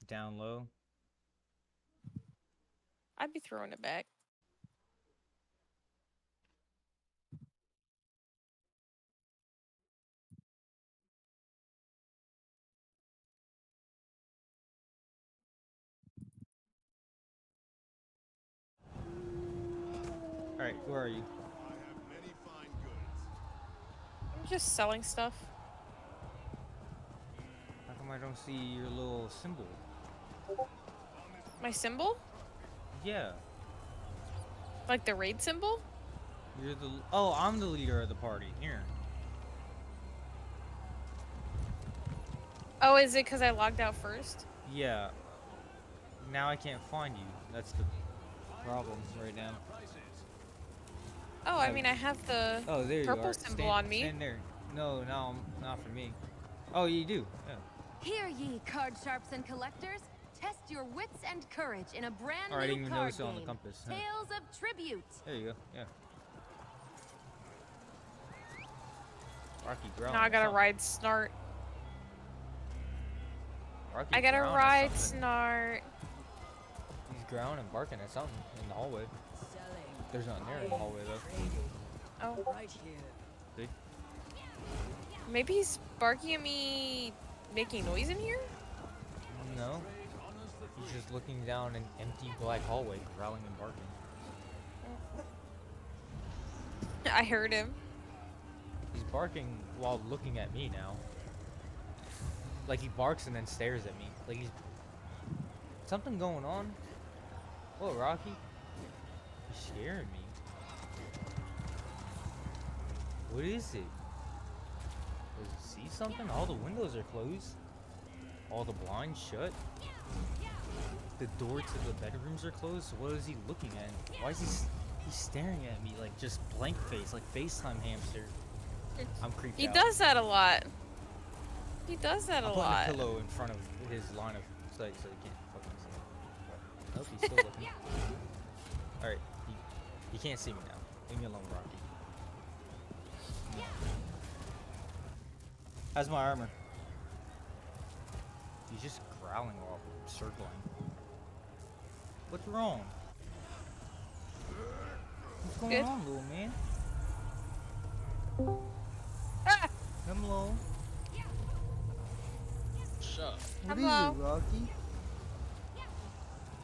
Down low. I'd be throwing it back. All right, where are you? I'm just selling stuff. How come I don't see your little symbol? My symbol? Yeah, Like the raid symbol? you're the. Oh, I'm the leader of the party. Here. Oh, is it because I logged out first? Yeah. Now I can't find you. That's the problem right now. Oh, I mean, I have the Oh, there you purple are. symbol Stand, on me. stand there. No, no, not for me. Oh, you do. Yeah. Hear ye, card sharps and collectors. Test your wits and courage in a brand Or I new didn't even card notice it on the game. compass. Huh. Tales of Tribute. There you go. Yeah. Rocky growling Now I at gotta something. ride Snart. Rocky's I gotta growling at ride something. Snart. He's growling and barking at something in the hallway. There's nothing there in the hallway though. Oh, Right here. See? maybe he's barking at me, making noise in here? No. He's just looking down an empty black hallway, growling and barking. I heard him. He's barking while looking at me now. Like he barks and then stares at me. Like he's something going on. Whoa, Rocky. You're scaring me. What is it? Does he see something? All the windows are closed. All the blinds shut. The door to the bedrooms are closed. So what is he looking at? Why is he's staring at me like just blank face, like FaceTime hamster? I'm creeped He out. does that a lot. He does that I'm a putting lot. a pillow in front of his line of sight so he can't fucking see me. Nope, he's still looking. Alright, he can't see me now. Leave me alone, Rocky. How's my armor? He's just growling while circling. What's wrong? What's going Good. on, little man? Ah! Hello. What's up? What Hello. is it, Rocky?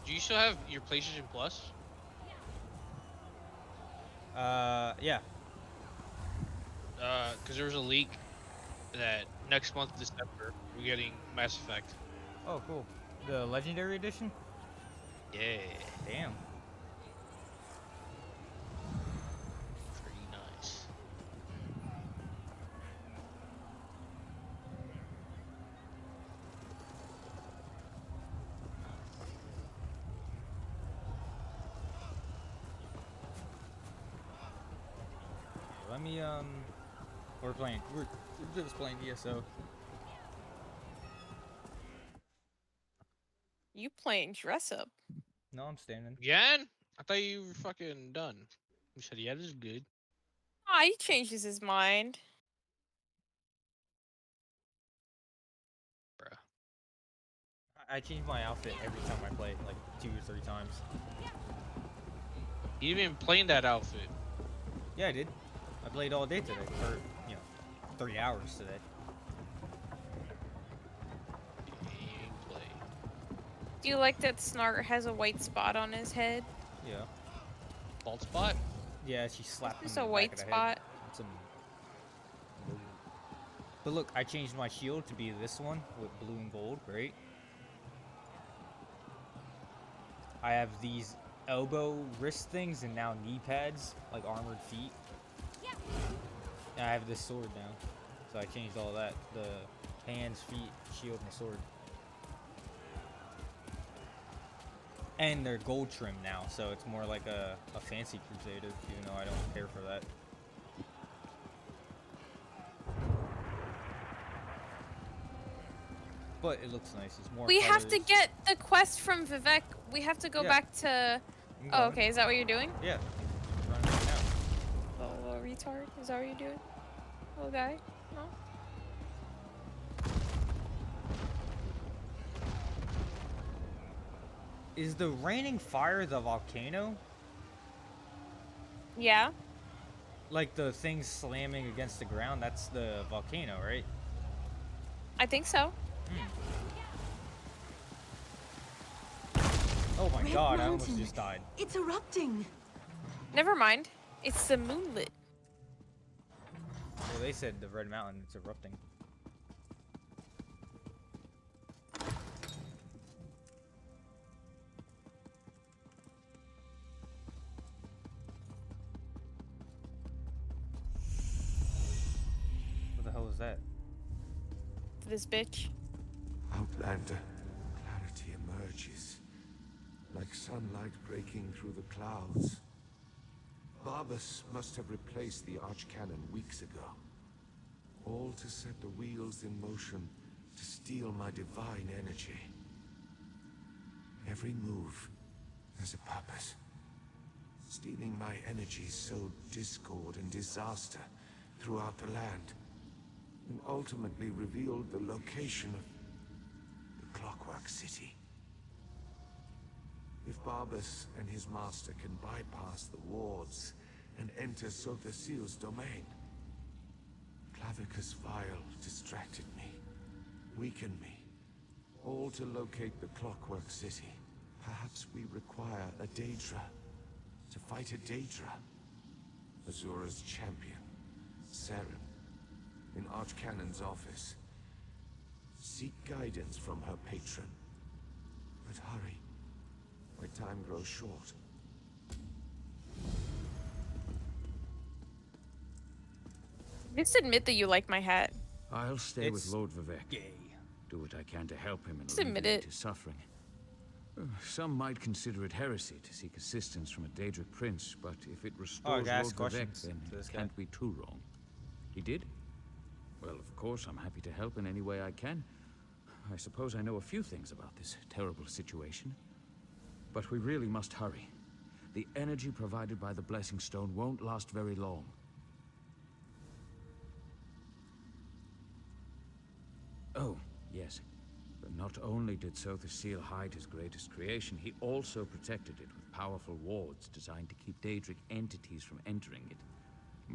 Do you still have your PlayStation Plus? Yeah. Because there was a leak that next month, December, we're getting Mass Effect. Oh, cool. The Legendary Edition? Yeah. Damn. Pretty nice. Let me, we're just playing ESO. You playing dress up? No, I'm standing. Again? I thought you were fucking done. You said, yeah, this is good. Ah, he changes his mind. Bruh. I change my outfit every time I play, like 2 or 3 times. You didn't even play in that outfit. Yeah, I did. I played all day today, or, 3 hours today. You didn't play. Do you like that Snart has a white spot on his head? Yeah. Bald spot? Yeah, she slapped him Just in a the white back of the spot. head. It's but look, I changed my shield to be this one with blue and gold, right? I have these elbow wrist things and now knee pads, like armored feet. And I have this sword now. So I changed all that. The hands, feet, shield, and sword. And they're gold trim now, so it's more like a fancy crusader, even though I don't care for that. But it looks nice. It's more We have to colors. get the quest from Vivek. We have to go Yeah. back to. I'm Oh, going. okay. Is that what you're doing? Yeah. Running right now. Little retard. Is that what you're doing? Little guy? No. Is the raining fire the volcano? Yeah, Like the thing slamming against the ground? That's the volcano, right? I think so. Oh my Red god, I almost Mountain. just died. It's erupting. Never mind. It's the moonlit. Well, they said the Red Mountain, it's erupting. What the hell is that? This bitch. Outlander, clarity emerges, like sunlight breaking through the clouds. Barbas must have replaced the archcannon weeks ago. All to set the wheels in motion to steal my divine energy. Every move has a purpose. Stealing my energy sowed discord and disaster throughout the land, and ultimately revealed the location of the Clockwork City. If Barbas and his master can bypass the wards and enter Sotha Seal's domain, Clavicus Vile distracted me, weakened me, all to locate the Clockwork City. Perhaps we require a Daedra to fight a Daedra. Azura's champion, Saren, in Archcannon's office. Seek guidance from her patron. But hurry. My time grows short. Just admit that you like my hat. I'll stay with It's Lord Vivek. gay. Do what I can to help him and Just admit alleviate it. his suffering. Some might consider it heresy to seek assistance from a Daedric prince, but if it restores I asked Lord Vivek, questions then to this it guy. can't be too wrong. He did? Well, of course, I'm happy to help in any way I can. I suppose I know a few things about this terrible situation. But we really must hurry. The energy provided by the Blessing Stone won't last very long. Oh, yes. But not only did Sotha Seal hide his greatest creation, he also protected it with powerful wards designed to keep Daedric entities from entering it.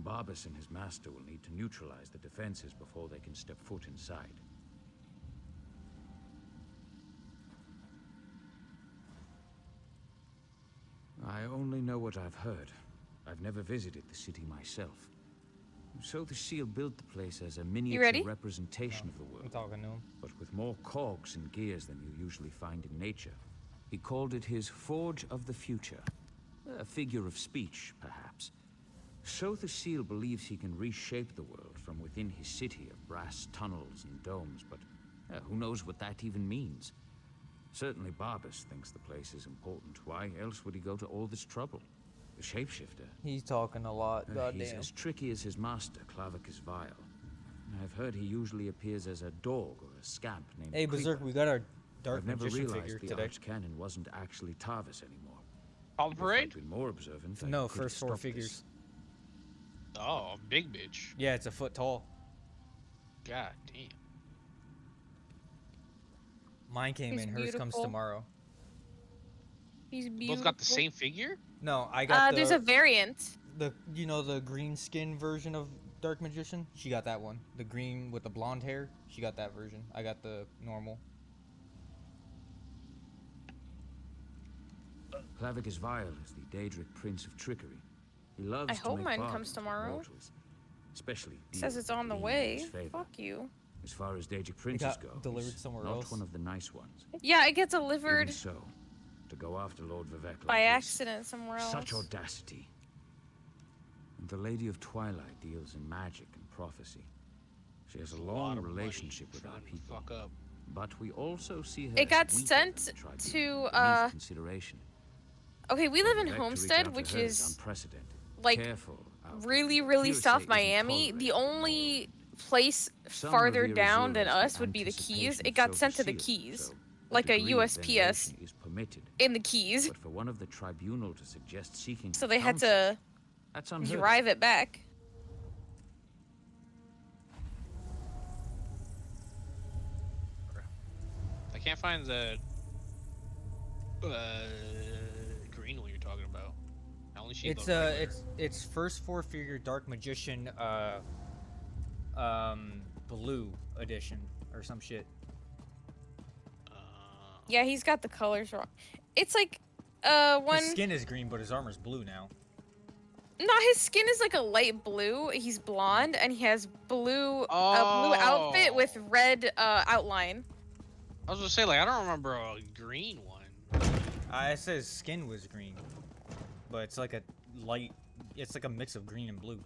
Barbas and his master will need to neutralize the defenses before they can step foot inside. I only know what I've heard. I've never visited the city myself. So the Seal built the place as a miniature ready? representation of the I'm world, talking to him. but with more cogs and gears than you usually find in nature. He called it his Forge of the Future. A figure of speech, perhaps. So the Seal believes he can reshape the world from within his city of brass tunnels and domes, but who knows what that even means? Certainly Barbas thinks the place is important. Why else would he go to all this trouble? The shapeshifter. He's talking a lot, He's goddamn. as tricky as his master, Clavicus Vile. I've heard he usually appears as a dog or a scamp named Hey, Creeper. Berserk, we got our Dark I've never Magician realized figure the today. Archcanon wasn't actually Tarvis anymore. All the If parade? I'd been more observant, I No, could first four stop this. figures. Oh, big bitch. Yeah, it's a foot tall. God damn. Mine came He's in. Hers comes beautiful. tomorrow. He's beautiful. Both got the same figure? No, I got There's a variant. the the green skin version of Dark Magician. She got that one. The green with the blonde hair. She got that version. I got the normal. Clavicus Vile is the Daedric Prince of Trickery. He loves I to hope make mine bargains comes with tomorrow. mortals, especially It says deals it's on the that lean in way. his favor. Fuck you. As far as Daedric princes got go, delivered he's somewhere not else. one of the nice ones. Yeah, it gets delivered Even so, to go after Lord Vivek by like this, accident somewhere else. such audacity. And the Lady of Twilight deals in magic and prophecy. She has a lot long of money relationship with our trying to people. fuck up. But we also see her It got as weaker sent than the Tribune, to, beneath consideration. Okay, we For live in Vivek to reach Homestead, out to which her is unprecedented. like Careful, outlander. really, really Hearsay South isn't Miami. tolerated The in only Norway. place Some farther revere down than Azura as us the would be the Keys. anticipation It of got Sotha sent to the Seal, Keys. so Like a degree of USPS veneration is permitted. in the Keys. But for one of the tribunal to suggest seeking So her they had counsel, to that's unheard of. drive it back. I can't find the green one you're talking about. I only see It's the regular. it's first four-figure Dark Magician blue edition or some shit. Yeah, he's got the colors wrong. It's like, His one. skin is green, but his armor's blue now. No, his skin is like a light blue. He's blonde, and he has blue, a blue outfit Oh. with red outline. I was gonna say, like, I don't remember a green one. I said his skin was green, but it's like a light. It's like a mix of green and blue.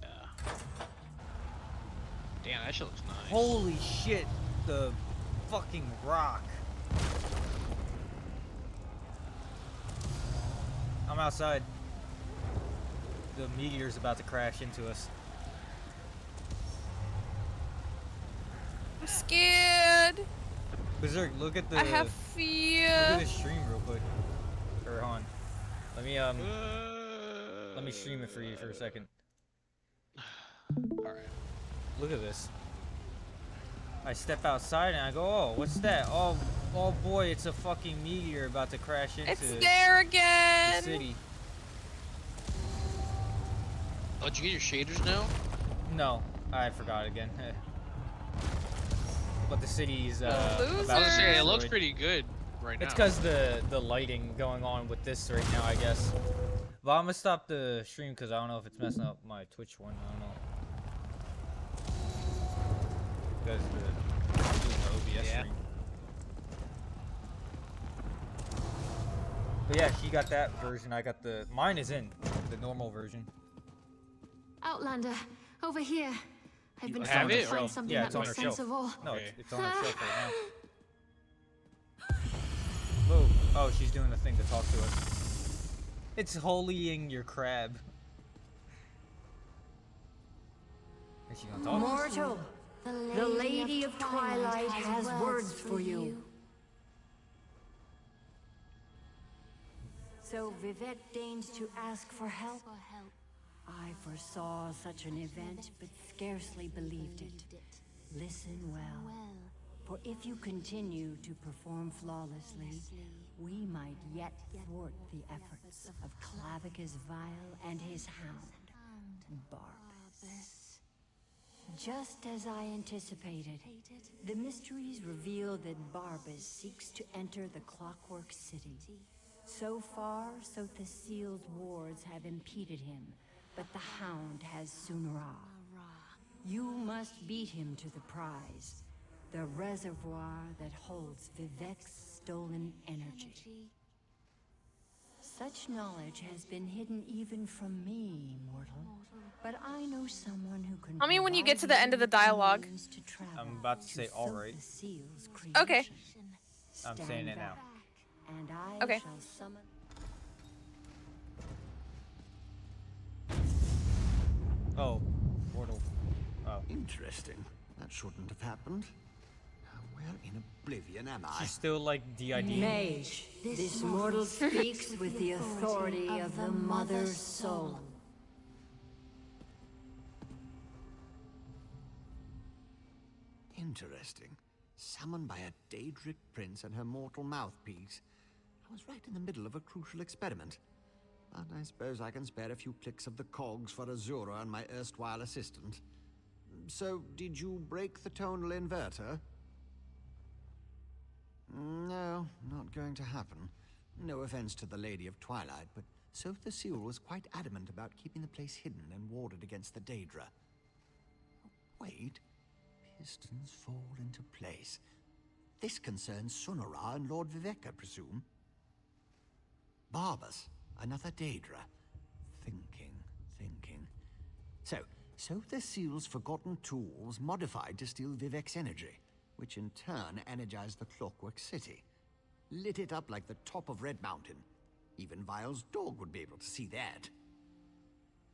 Yeah. Damn, that shit looks nice. Holy shit! The fucking rock. I'm outside. The meteor's about to crash into us. I'm scared. Berserk, look at the I have look fear. at the stream real quick. Or on. Let me stream it for you for a second. Alright. Look at this. I step outside and I go, oh, what's that? Oh boy, it's a fucking meteor about to crash into It's there the again. city. Oh, did you get your shaders now? No, I forgot again. But the city's Loser. I was about gonna to say, be it looks destroyed. pretty good right now. It's because the lighting going on with this right now, I guess. But I'm gonna stop the stream because I don't know if it's messing up my Twitch one. I don't know. Because the OBS Yeah. stream. But yeah, she got that version. I got mine is in the normal version. Outlander, over here. I've been have trying to it, or- find something Yeah, that it's on makes her sense shelf. of all. No, Okay. it's on her shelf right now. Whoa. Oh, she's doing the thing to talk to us. It's holying your crab. Is she gonna talk? Mortal, the Lady of Twilight has words for you. So Vivek deigns to ask for help. I foresaw such an event, but scarcely believed it. Listen well, for if you continue to perform flawlessly, we might yet thwart the efforts of Clavicus Vile and his hound, Barbas. Just as I anticipated, the mysteries reveal that Barbas seeks to enter the Clockwork City. So far, the sealed wards have impeded him, but the hound has Sunra. You must beat him to the prize, the reservoir that holds Vivek's stolen energy. Such knowledge has been hidden even from me, mortal. But I know someone who can. Tell me when you get to provide the end of the you dialogue. means to travel I'm about to say soak alright. the seal's Okay. creation. I'm Stand saying it now. back, and I Okay. shall summon. Oh, portal. Oh, Interesting. That shouldn't have happened. Now, where in oblivion am I? she's still like DID. Mage, this mortal speaks with the authority of the Mother's soul. Interesting. Summoned by a Daedric prince and her mortal mouthpiece. I was right in the middle of a crucial experiment. But I suppose I can spare a few clicks of the cogs for Azura and my erstwhile assistant. So, did you break the tonal inverter? No, not going to happen. No offense to the Lady of Twilight, but Sotha the Seal was quite adamant about keeping the place hidden and warded against the Daedra. Wait. Pistons fall into place. This concerns Sunara and Lord Vivek, I presume. Barbas, another Daedra. Thinking. So the Seal's forgotten tools modified to steal Vivek's energy, which in turn energized the Clockwork City. Lit it up like the top of Red Mountain. Even Vile's dog would be able to see that.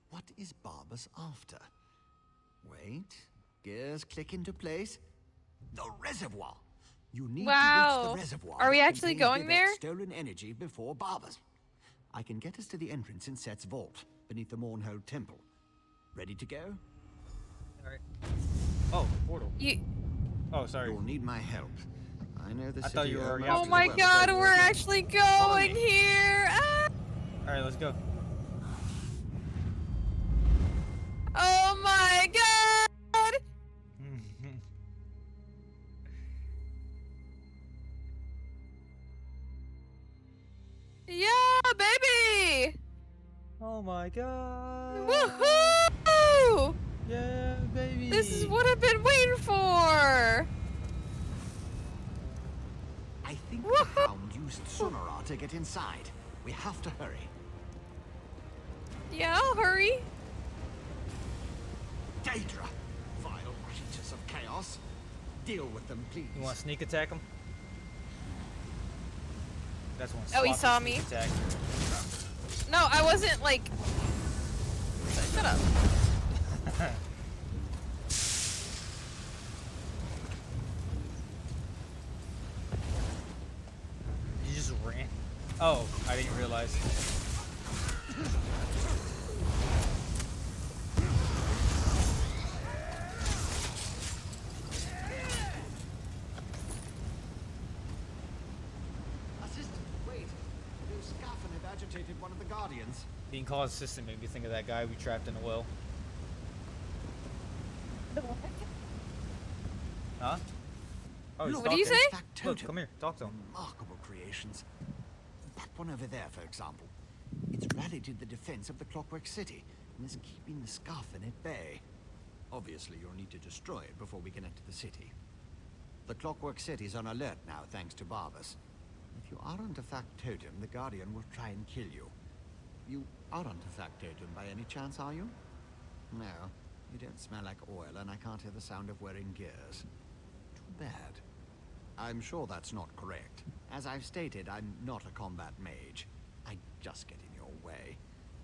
What is Barbas after? Wait, gears click into place. The reservoir! You need to reach Wow. the reservoir. Are we that actually contains going Vivek's there? stolen energy before Barbas. I can get us to the entrance in Set's vault, beneath the Mournhold Temple. Ready to go? Alright. Oh, portal. You. Oh, sorry. You'll need my help. I know the I city thought you were already almost Oh as my well as god, I we're do. actually Follow going me. here! Ah! Alright, let's go. Oh my god! Yeah, baby! Oh my god. Woohoo! Yeah, baby. This is what I've been waiting for! I think the Woohoo! Hound used Sonora to get inside. We have to hurry. Yeah, I'll hurry. Daedra! Vile creatures of chaos. Deal with them, please. You want to sneak attack him? That's one. Oh, he sloppy saw sneak me. Attack. No, I wasn't like. Shut up. You just ran. Oh, I didn't realize. Assistant, wait. Those Scaffin have agitated one of the Guardians. Being called assistant made me think of that guy we trapped in the well. Huh? Oh, he's What do you talking. say? Look, come here. Talk to him. Remarkable creations. That one over there, for example. It's rallied in the defense of the Clockwork City and is keeping the Scaffin at bay. Obviously, you'll need to destroy it before we can enter the city. The Clockwork City's on alert now, thanks to Barbas. If you aren't a factotum, the Guardian will try and kill you. You aren't a factotum by any chance, are you? No. You don't smell like oil, and I can't hear the sound of wearing gears. Too bad. I'm sure that's not correct. As I've stated, I'm not a combat mage. I just get in your way.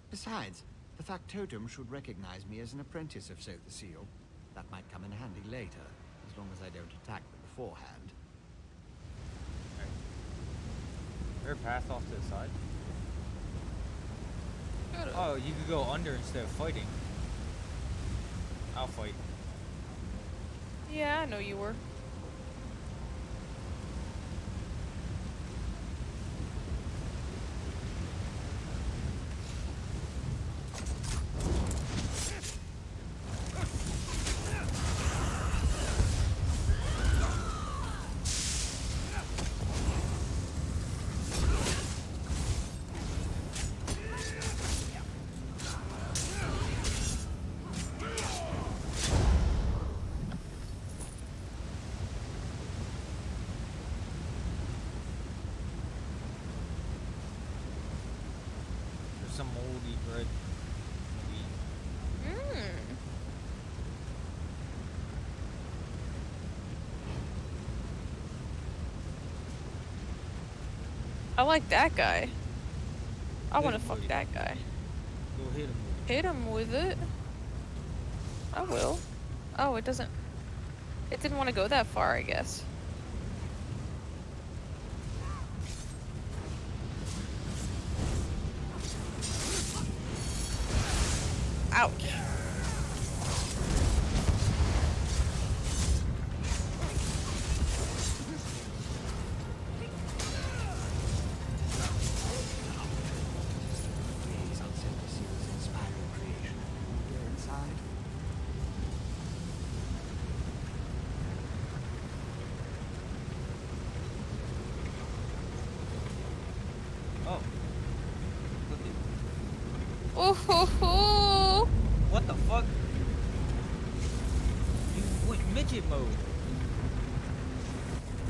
Besides, the factotum should recognize me as an apprentice of So the Seal. That might come in handy later, as long as I don't attack them beforehand. Is there a path off to the side? Oh, you could go under instead of fighting. I'll fight. Yeah, I know you were. There's some moldy bread. Mmm. I like that guy. I want to fuck that guy. Go hit him. Hit him with it. I will. Oh, it doesn't. It didn't want to go that far, I guess. Ouch. Please, I'll send the Seal's inspiring creation. You're inside. Oh. Look at. Oh ho ho! What the fuck? You went midget mode.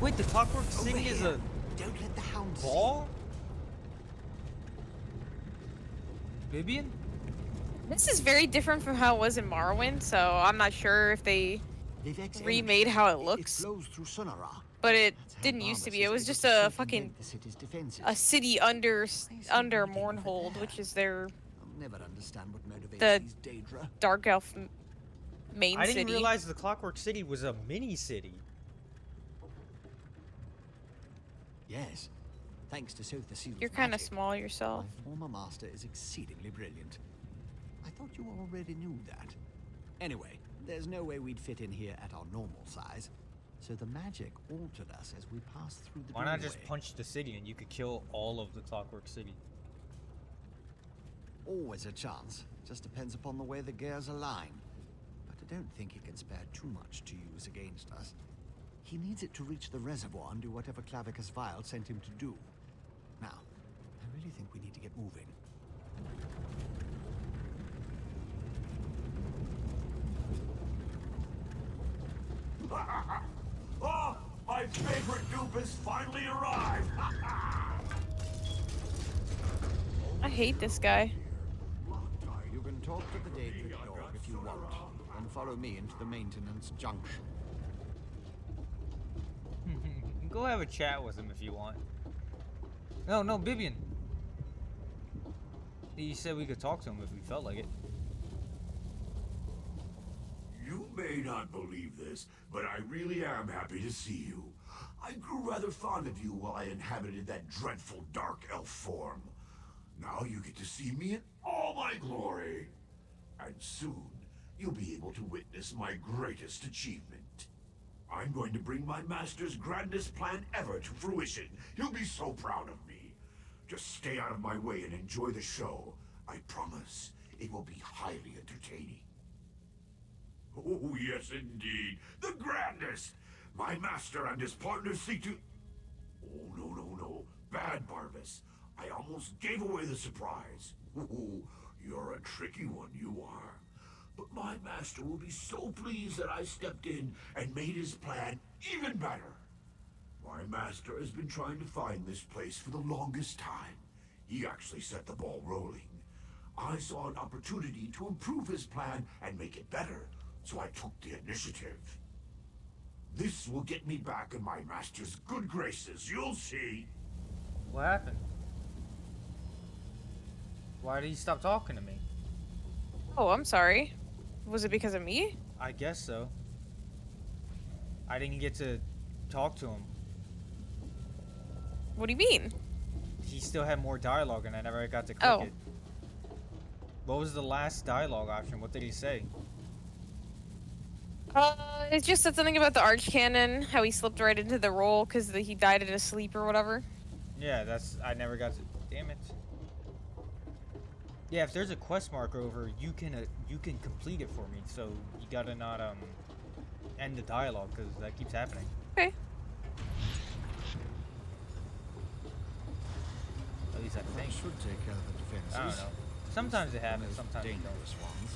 Wait, the Clockwork Over City is here. a Don't let the Hound see. ball? Vivian? This is very different from how it was in Morrowind, so I'm not sure if they Vivex remade energy. how it looks. It flows through Sonora. But it That's how didn't used to Barbas be. It is was able just to a circumvent fucking the city's defenses. a city under Mournhold, which is their I'll never understand what motivates the these Daedra. dark elf main I didn't city. realize the Clockwork City was a mini city. Yes. Thanks to Soth the Seal's You're kind of magic, small yourself. my former master is exceedingly brilliant. I thought you already knew that. Anyway, there's no way we'd fit in here at our normal size. So the magic altered us as we passed through the Why not just doorway. punch the city and you could kill all of the Clockwork City? Always a chance. Just depends upon the way the gears align. But I don't think he can spare too much to use against us. He needs it to reach the reservoir and do whatever Clavicus Vile sent him to do. Now, I really think we need to get moving. Oh, my favorite dupe has finally arrived! I hate this guy. You can talk to the Daedric dog if you want, and follow me into the maintenance junction. Go have a chat with him if you want. No, Bibian. He said we could talk to him if we felt like it. You may not believe this, but I really am happy to see you. I grew rather fond of you while I inhabited that dreadful dark elf form. Now you get to see me in all my glory. And soon, you'll be able to witness my greatest achievement. I'm going to bring my master's grandest plan ever to fruition. He'll be so proud of me. Just stay out of my way and enjoy the show. I promise it will be highly entertaining. Oh, yes, indeed. The grandest! My master and his partners seek to... Oh, no. Bad, Barbas. I almost gave away the surprise. Oh, you're a tricky one, you are. But my master will be so pleased that I stepped in and made his plan even better. My master has been trying to find this place for the longest time. He actually set the ball rolling. I saw an opportunity to improve his plan and make it better, so I took the initiative. This will get me back in my master's good graces, you'll see. What happened? Why did he stop talking to me? Oh, I'm sorry. Was it because of me? I guess so. I didn't get to talk to him. What do you mean? He still had more dialogue and I never got to click it. What was the last dialogue option? What did he say? It just said something about the Archcanon, how he slipped right into the role because he died in his sleep or whatever. Yeah, I never got to. Damn it. Yeah, if there's a quest marker over, you can complete it for me. So you gotta not end the dialogue because that keeps happening. Okay. At least I think. Should take care of the defenses. I don't know. Sometimes it happens, sometimes it dangerous don't. ones.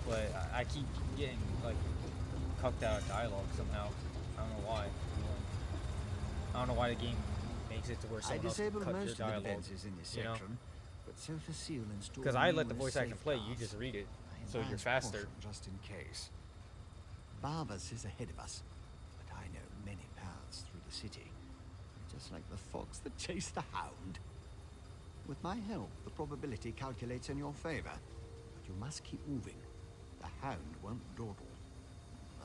But I keep getting like cucked out of dialogue somehow. I don't know why. I don't know why the game makes it to where I someone else disabled cuts your most of the dialogue. defenses in this You know? section, but so facile installed Because I let the numerous voice actor play, you safeguards. just read it, I so you're advance faster. caution just in case. Barbas is ahead of us, but I know many paths through the city, just like the fox that chased the hound. With my help, the probability calculates in your favor, but you must keep moving. The hound won't dawdle,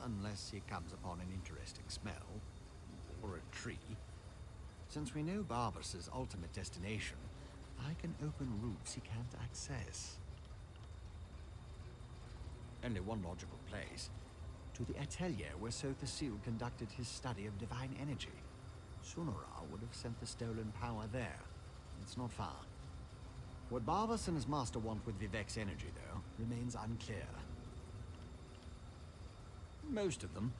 unless he comes upon an interesting smell, or a tree. Since we know Barbas's ultimate destination, I can open routes he can't access. Only one logical place. To the atelier where Sothasil conducted his study of divine energy. Sunara would have sent the stolen power there. It's not far. What Barbas and his master want with Vivek's energy, though, remains unclear. Most of them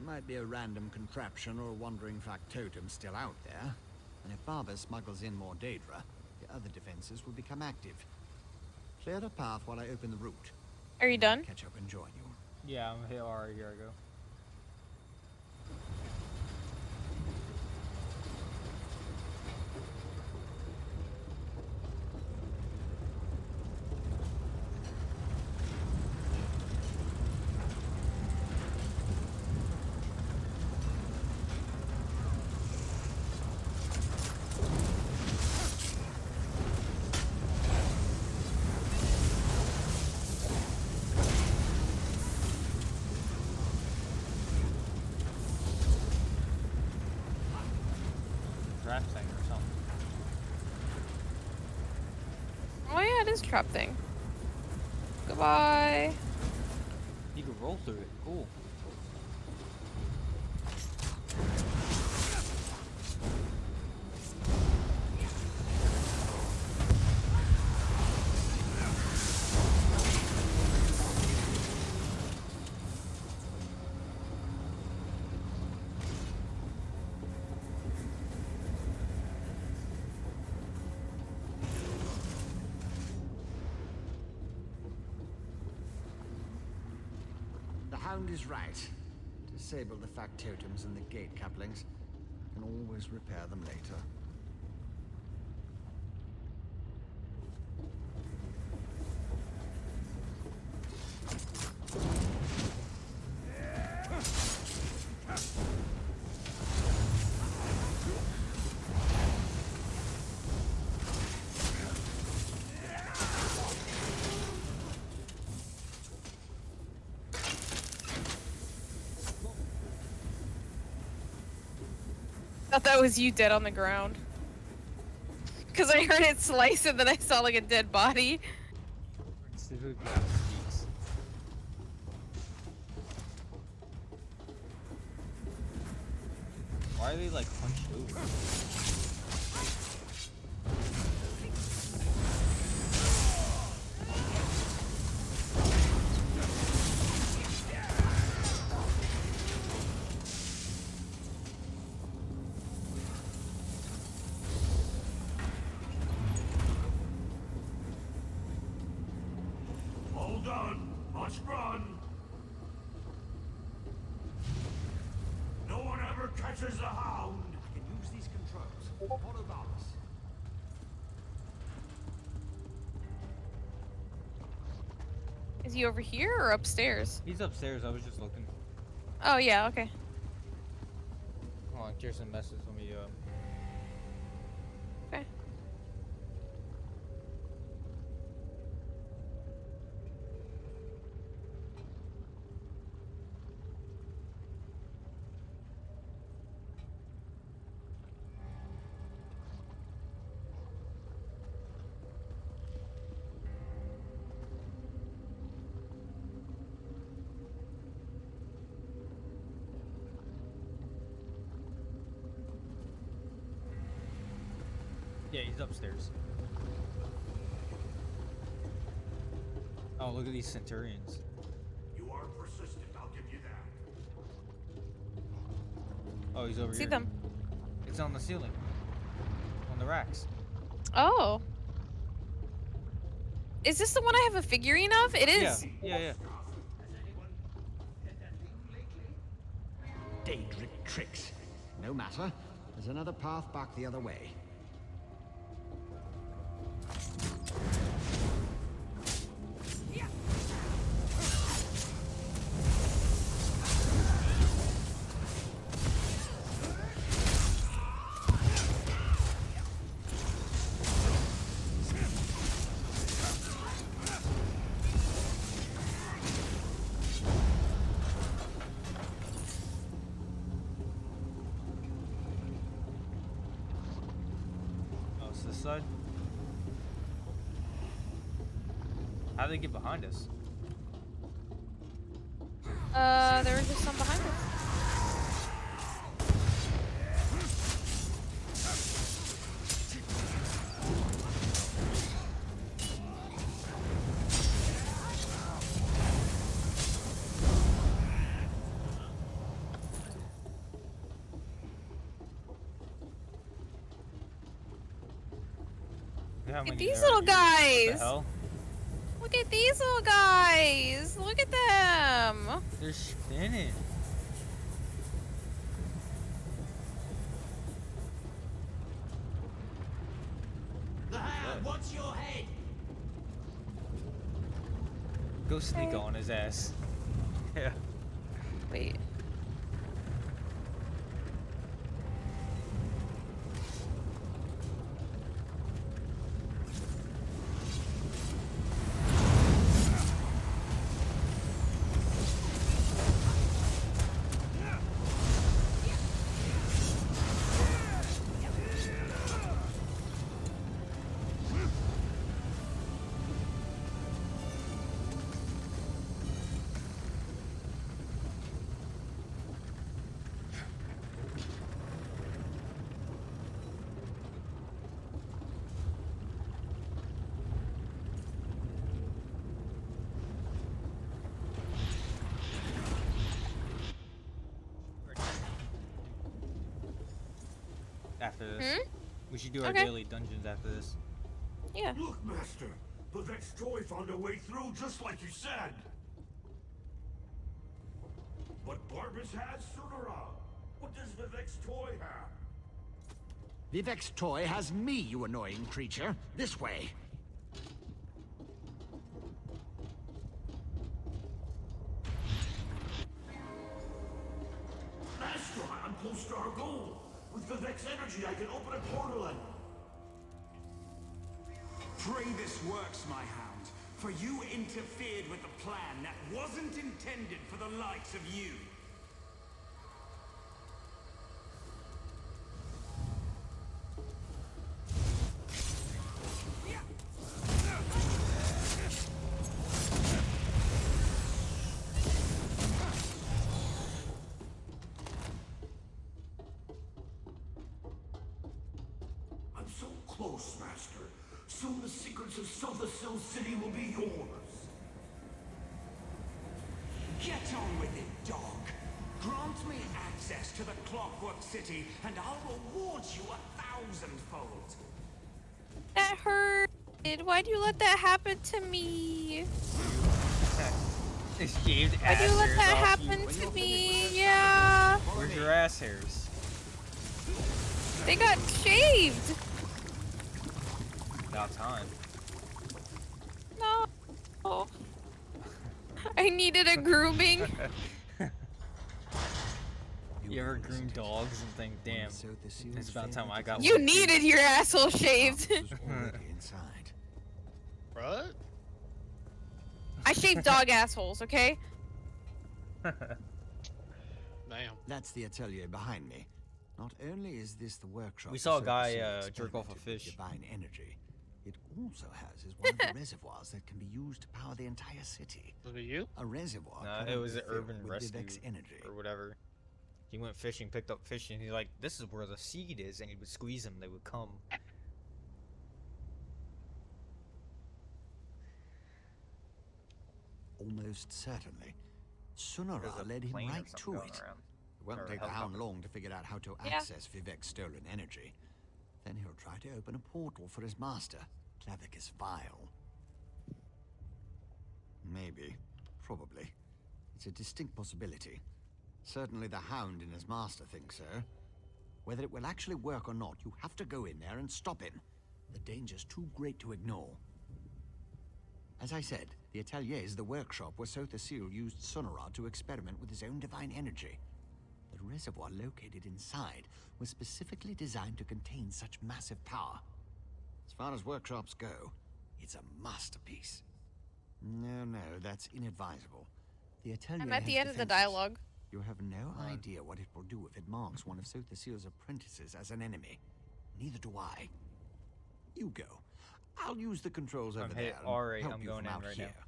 might be a random contraption or a wandering factotum still out there. And if Barbas smuggles in more Daedra, the other defenses will become active. Clear the path while I open the route. Are you done? Catch up and join you. Yeah, I'm here. Alright, here I go. Trap thing or something. Oh yeah, it is trap thing. Goodbye. You can roll through it. Cool. Hound is right. Disable the factotums and the gate couplings. Can always repair them later. Thought that was you dead on the ground. Cause I heard it slice and then I saw like a dead body. See who speaks. Why are they like hunched over? All done. Must run. No one ever catches the hound. I can use these controls. Follow Barbas. Is he over here or upstairs? He's upstairs. I was just looking. Oh yeah, okay. Hold on, Kirsten message. Let me Okay. Yeah, he's upstairs. Oh, look at these centurions. You are persistent, I'll give you that. Oh, he's over See here. them. It's on the ceiling. On the racks. Oh. Is this the one I have a figurine of? It is. Yeah. Daedric tricks. No matter. There's another path back the other way. Oh, it's this side? How did they get behind us? There was just some behind us. Look how Look many at these there are little here. What the guys. hell? Look at these little guys. Look at them. They're spinning. The Hand, what's your head? Go sneak on his ass. Yeah. Wait. After this. We should do our Okay. daily dungeons after this. Yeah. Look, Master, the next toy found a way through just like you said. But Barbus has Sunara. What does Vivek's toy have? Vivek's toy has me, you annoying creature. This way. Master, I'm close to our goal. With Vivek's energy, I can open a portal and... Pray this works, my hound, for you interfered with a plan that wasn't intended for the likes of you. I'm so close, Master. Soon the secrets of Sothassil City will be yours. Get on with it, dog. Grant me access to the Clockwork City, and I'll reward you 1,000-fold. That hurt. Why'd you let that happen to me? Shaved Why'd ass you let hairs that off happen you. to me? Yeah. Where's your ass hairs? They got shaved. About time. No. I needed a grooming. You ever groom dogs and think, damn, it's about time I got You one too. needed your asshole shaved. Inside. What? I shave dog assholes, okay? Damn. That's the atelier behind me. Not only is this the workshop, We saw a for guy, Sothassil jerk off a experimented with fish. Divine energy. It also has is one of the reservoirs that can be used to power the entire city. Was it you? A reservoir. Nah, it currently was an filled urban with rescue Vivek's energy. or whatever. He went fishing, picked up fish, and he's like, this is where the seed is, and he would squeeze them, they would come. Almost certainly. There's Sunara a led him plane or right something to going it. around. It won't Or a take the hound helicopter. long to figure out how to Yeah. access Vivek's stolen energy. Then he'll try to open a portal for his master, Clavicus Vile. Maybe. Probably. It's a distinct possibility. Certainly the hound and his master think so. Whether it will actually work or not, you have to go in there and stop him. The danger's too great to ignore. As I said, the atelier is the workshop where Sothassil used Sunara to experiment with his own divine energy. The reservoir located inside was specifically designed to contain such massive power. As far as workshops go, it's a masterpiece. No, that's inadvisable. The atelier I'm at the has end of the defenses. dialogue. You have no idea what it will do if it marks one of Sothassil's apprentices as an enemy. Neither do I. You go. I'll use the controls over there. and Alright, help I'm you going from in out right here. now.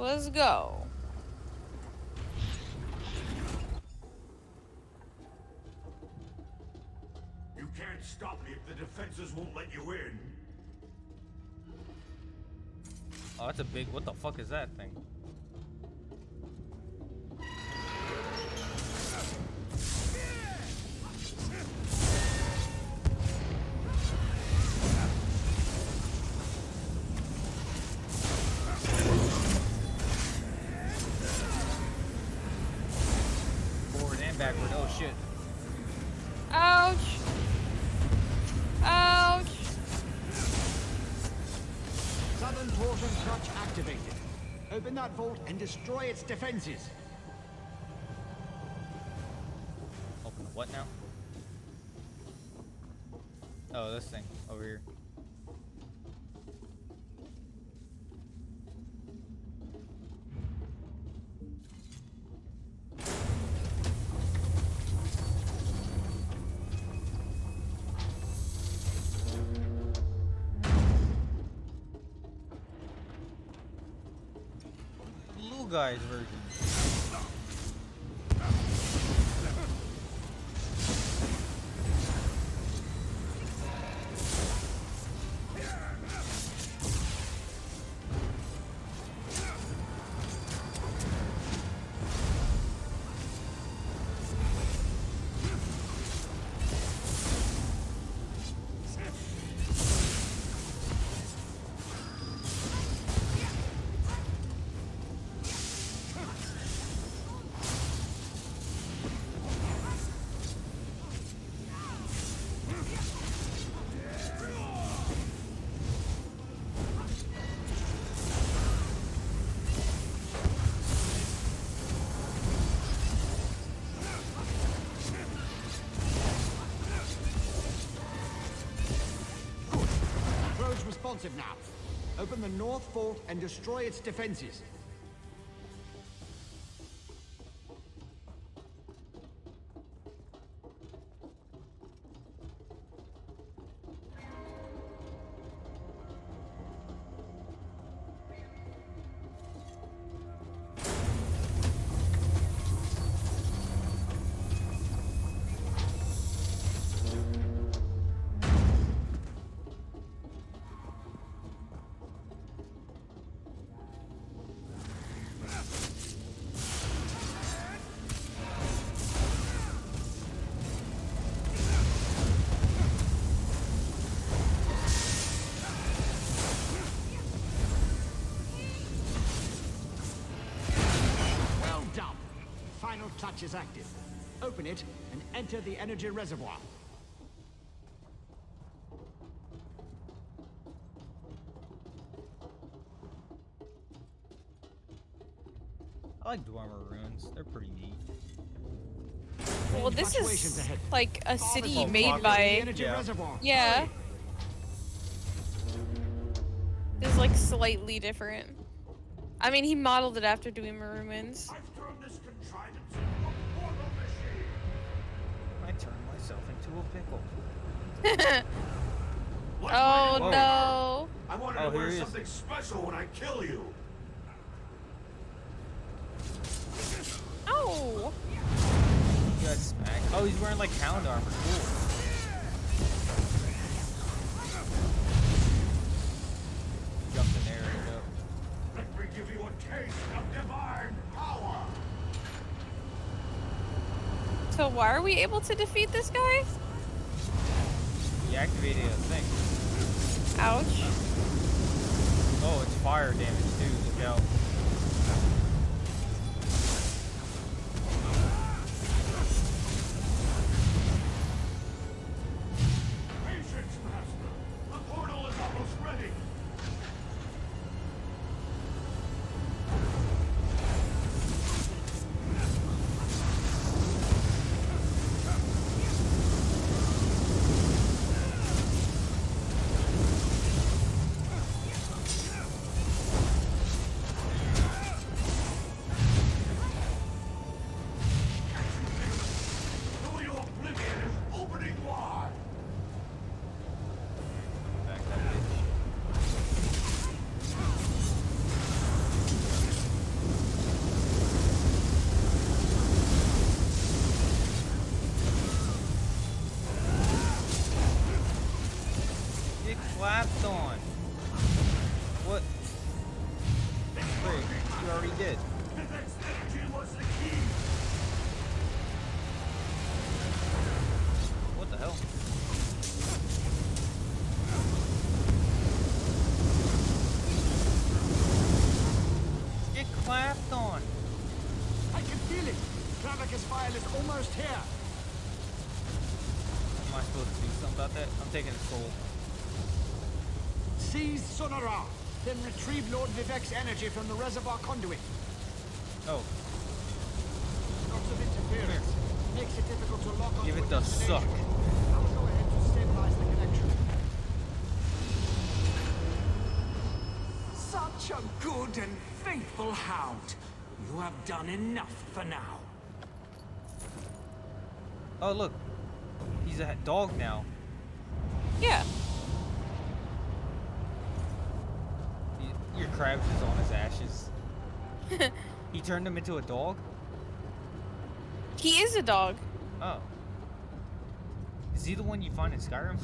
Let's go. You can't stop me if the defenses won't let you in. Oh, that's a big, what the fuck is that thing? Forward and backward, oh shit. Ouch. Ouch. Southern Portion clutch activated. Open that vault and destroy its defenses. Open the what now? Oh, this thing over here. Blue guy's version. responsive now. Open the north fort and destroy its defenses. Final clutch is active. Open it and enter the energy reservoir. I like Dwemer ruins. They're pretty neat. Well, this Fluctuations is ahead. like a city Oh, made fuck. The by. energy Yeah. reservoir. Yeah. Hurry. This is like slightly different. I mean, he modeled it after Dwemer ruins. I've turned this contrivance into a portal machine. I turned myself into a pickle. What's Oh my name? no! I wanted Oh, to here wear he is. something special when I kill you. Oh! You got smacked. Oh, he's wearing like hound armor. Cool. Jumped in there and go. Let me give you a taste of divine power. So why are we able to defeat this guy? He activated a thing. Ouch. Oh, it's fire damage too. Look out. Patience, Master. The portal is almost ready. Door of Oblivion is opening wide. Back that bitch. Get clapped on. What? Wait, you already did. This energy was the key. What the hell? Get clapped on. I can feel it. Kravika's file is almost here. Am I supposed to do something about that? I'm taking his soul. Seize Sonora. Then retrieve Lord Vivek's energy from the reservoir conduit. Oh, Lots of interference. Makes it difficult to lock onto give a it the destination. suck. I will go ahead to stabilize the connection. Such a good and faithful hound. You have done enough for now. Oh, look. He's a dog now. Yeah. Your crab's just on his ashes. He turned him into a dog? He is a dog. Oh. Is he the one you find in Skyrim?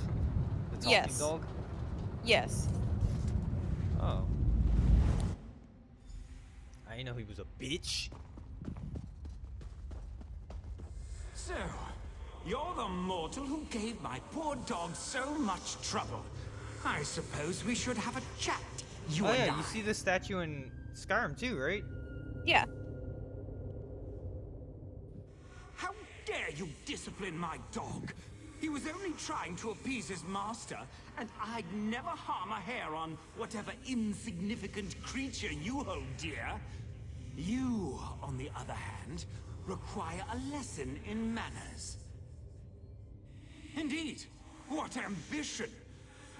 The talking Yes. dog? Yes. Oh. I didn't know he was a bitch. So, you're the mortal who gave my poor dog so much trouble. I suppose we should have a chat, you Oh and yeah, I. you see the statue in Skyrim too, right? Yeah. How dare you discipline my dog? He was only trying to appease his master, and I'd never harm a hair on whatever insignificant creature you hold dear. You, on the other hand, require a lesson in manners. Indeed, what ambition!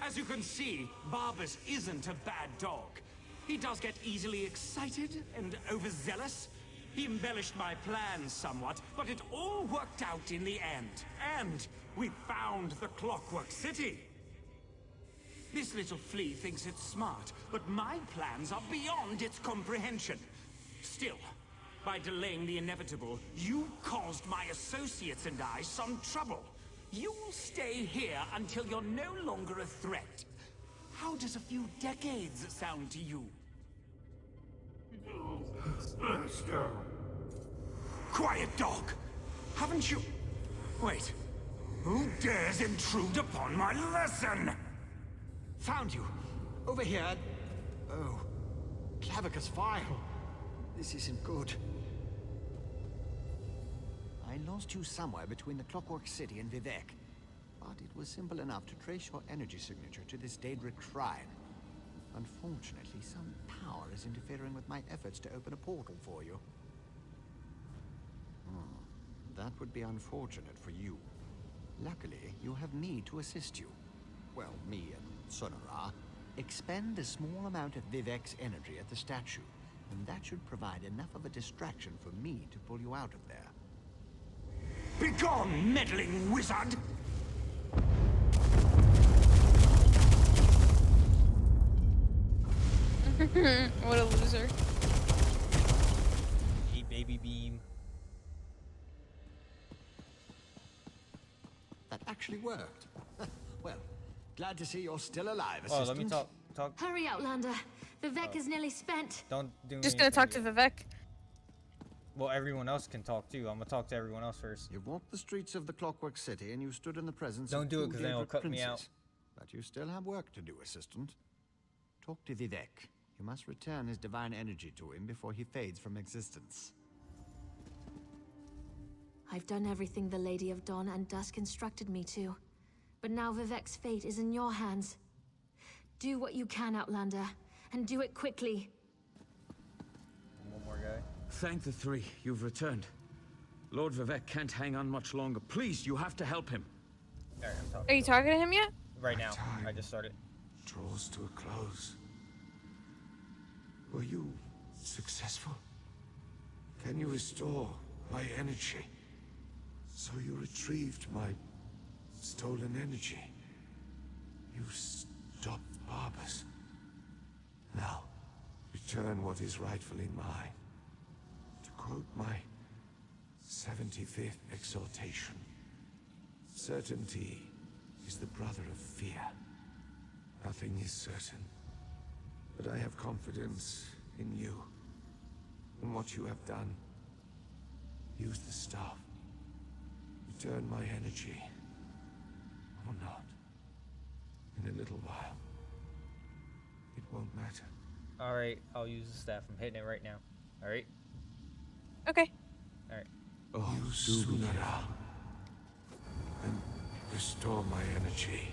As you can see, Barbas isn't a bad dog. He does get easily excited and overzealous. He embellished my plans somewhat, but it all worked out in the end. And we found the Clockwork City. This little flea thinks it's smart, but my plans are beyond its comprehension. Still, by delaying the inevitable, you caused my associates and I some trouble. You will stay here until you're no longer a threat. How does a few decades sound to you? Master! Quiet, dog! Haven't you... Wait. Who dares intrude upon my lesson? Found you. Over here. Oh. Clavicus file. This isn't good. I lost you somewhere between the Clockwork City and Vivek. But it was simple enough to trace your energy signature to this Daedric shrine. Unfortunately, some power is interfering with my efforts to open a portal for you. That would be unfortunate for you. Luckily, you have me to assist you. Well, me and Sonora. Expend a small amount of Vivek's energy at the statue, and that should provide enough of a distraction for me to pull you out of there. Begone, meddling wizard! What a loser. Hey, baby beam. That actually worked. Well, glad to see you're still alive, Oh, assistant. let me talk. Hurry, Outlander. Vivek is nearly spent. Don't do Just gonna talk to anything Vivek. yet. Well, everyone else can talk too. I'm gonna talk to everyone else first. You walked the streets of the Clockwork City and you stood in the presence Don't of do it, two 'cause then it'll Daedric cut me princes. out. But you still have work to do, assistant. Talk to Vivek. You must return his divine energy to him before he fades from existence. I've done everything the Lady of Dawn and Dusk instructed me to. But now Vivek's fate is in your hands. Do what you can, Outlander, and do it quickly. One more guy. Thank the three. You've returned. Lord Vivek can't hang on much longer. Please, you have to help him. Alright, I'm talking. Are you talking to him yet? Right now. Time I just started. draws to a close. Were you successful? Can you restore my energy? So you retrieved my stolen energy. You stopped Barbas. Now, return what is rightfully mine. To quote my 75th exhortation, certainty is the brother of fear. Nothing is certain, but I have confidence in you and what you have done. Use the staff. Return my energy, or not. In a little while, it won't matter. Alright, I'll use the staff. I'm hitting it right now. Alright? Okay. Alright. Oh, use Sunara and restore my energy.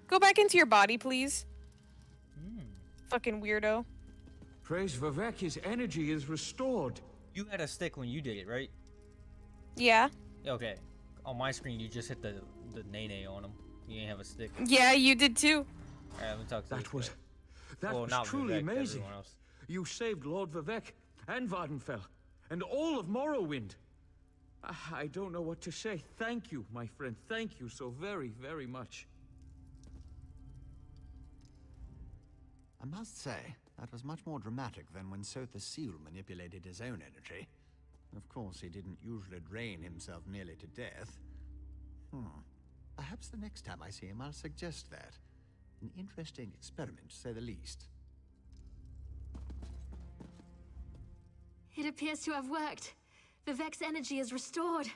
Go back into your body, please. Fucking weirdo. Praise Vivek, his energy is restored. You had a stick when you did it, right? Yeah. Okay. On my screen, you just hit the nene on him. You didn't have a stick. Yeah, you did too. Alright, let me talk to this That was... guy. That Well, was not truly Vivek, amazing. everyone else. You saved Lord Vivek and Vardenfell and all of Morrowind. I don't know what to say. Thank you, my friend. Thank you so very, very much. I must say, that was much more dramatic than when Sotha Seal manipulated his own energy. Of course, he didn't usually drain himself nearly to death. Perhaps the next time I see him, I'll suggest that. An interesting experiment, to say the least. It appears to have worked. Vivek's energy is restored.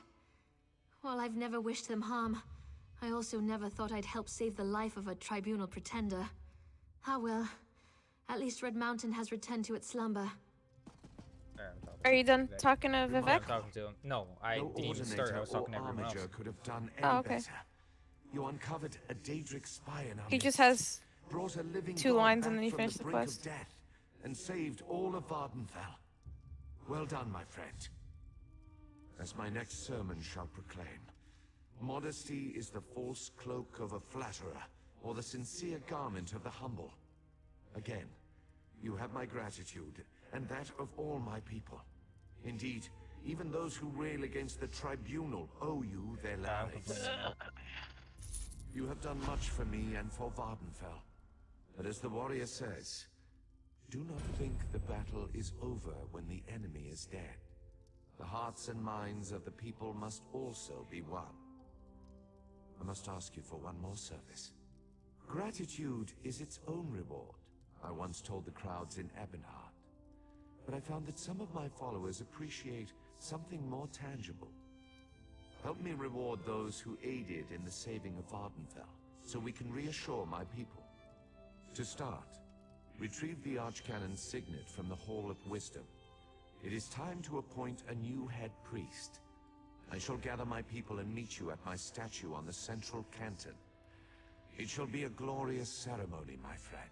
While I've never wished them harm, I also never thought I'd help save the life of a tribunal pretender. Ah well, at least Red Mountain has returned to its slumber. Alright, I'm talking Are to you done Vivek. talking to Yeah, Vivek? I'm talking to him. No, I No didn't even start. I was Ordinator talking to or everyone else. Armiger could have done any Oh, okay. better. You uncovered a Daedric spy in our He just midst, has brought a living two god lines and back then he from finished the brink of quest. death, and saved all of Vardenfell. Well done, my friend. As my next sermon shall proclaim, modesty is the false cloak of a flatterer, or the sincere garment of the humble. Again, you have my gratitude, and that of all my people. Indeed, even those who rail against the tribunal owe you their lives. You have done much for me and for Vardenfell. But as the warrior says, do not think the battle is over when the enemy is dead. The hearts and minds of the people must also be won. I must ask you for one more service. Gratitude is its own reward, I once told the crowds in Ebonheart. But I found that some of my followers appreciate something more tangible. Help me reward those who aided in the saving of Vardenfell, so we can reassure my people. To start, retrieve the Archcanon's signet from the Hall of Wisdom. It is time to appoint a new head priest. I shall gather my people and meet you at my statue on the central canton. It shall be a glorious ceremony, my friend.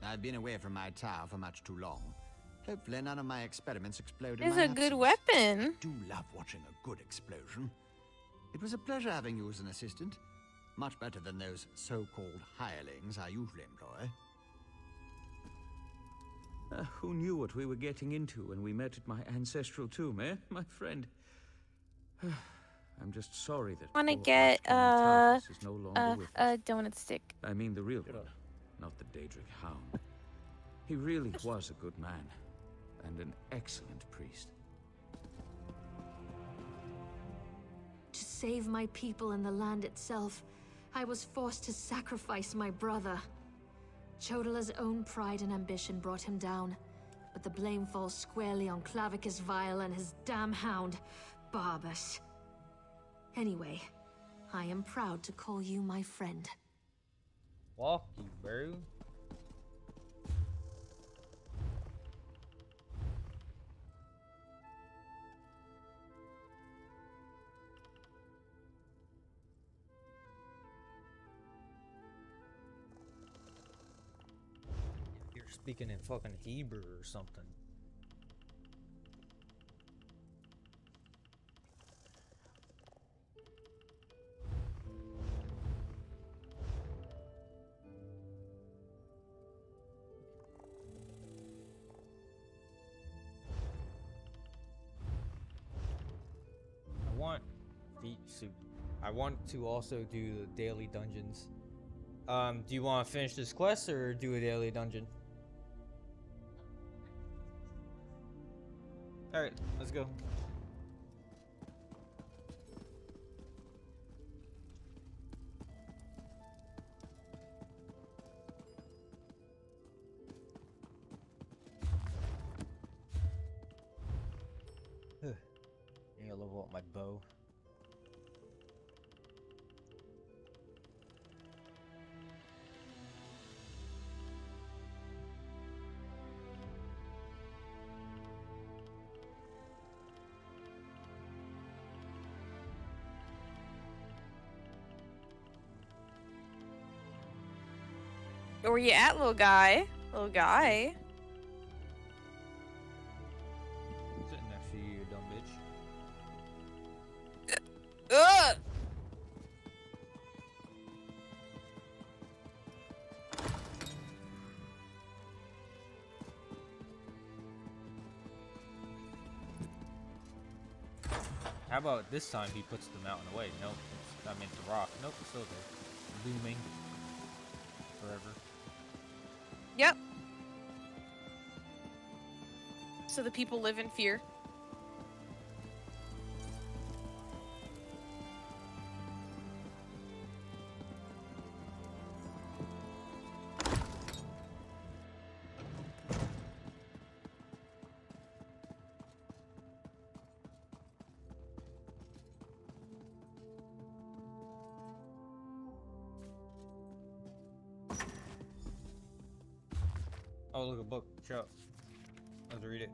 I've been away from my tower for much too long. Hopefully none of my experiments explode in It's my a good absence. weapon. I do love watching a good explosion. It was a pleasure having you as an assistant. Much better than those so-called hirelings I usually employ. Who knew what we were getting into when we met at my ancestral tomb, eh, my friend? I'm just sorry that Wanna poor get Archcanon Tarkus is no longer with us. a donut stick. I mean the real one, not the Daedric Hound. He really was a good man, and an excellent priest. To save my people and the land itself, I was forced to sacrifice my brother. Chodala's own pride and ambition brought him down, but the blame falls squarely on Clavicus Vile and his damn hound, Barbas. Anyway, I am proud to call you my friend. Walk you, bro. You're speaking in fucking Hebrew or something. I want to also do the daily dungeons. Do you want to finish this quest or do a daily dungeon? Alright, let's go. I gotta level up my bow. Where you at, little guy? Little guy. Sitting next to you, you dumb bitch. Ugh! How about this time he puts the mountain away? Nope. I meant the rock. Nope, it's still there. Looming. Forever. Yep. So the people live in fear. Oh, look, a book. Shut up. Let's read it.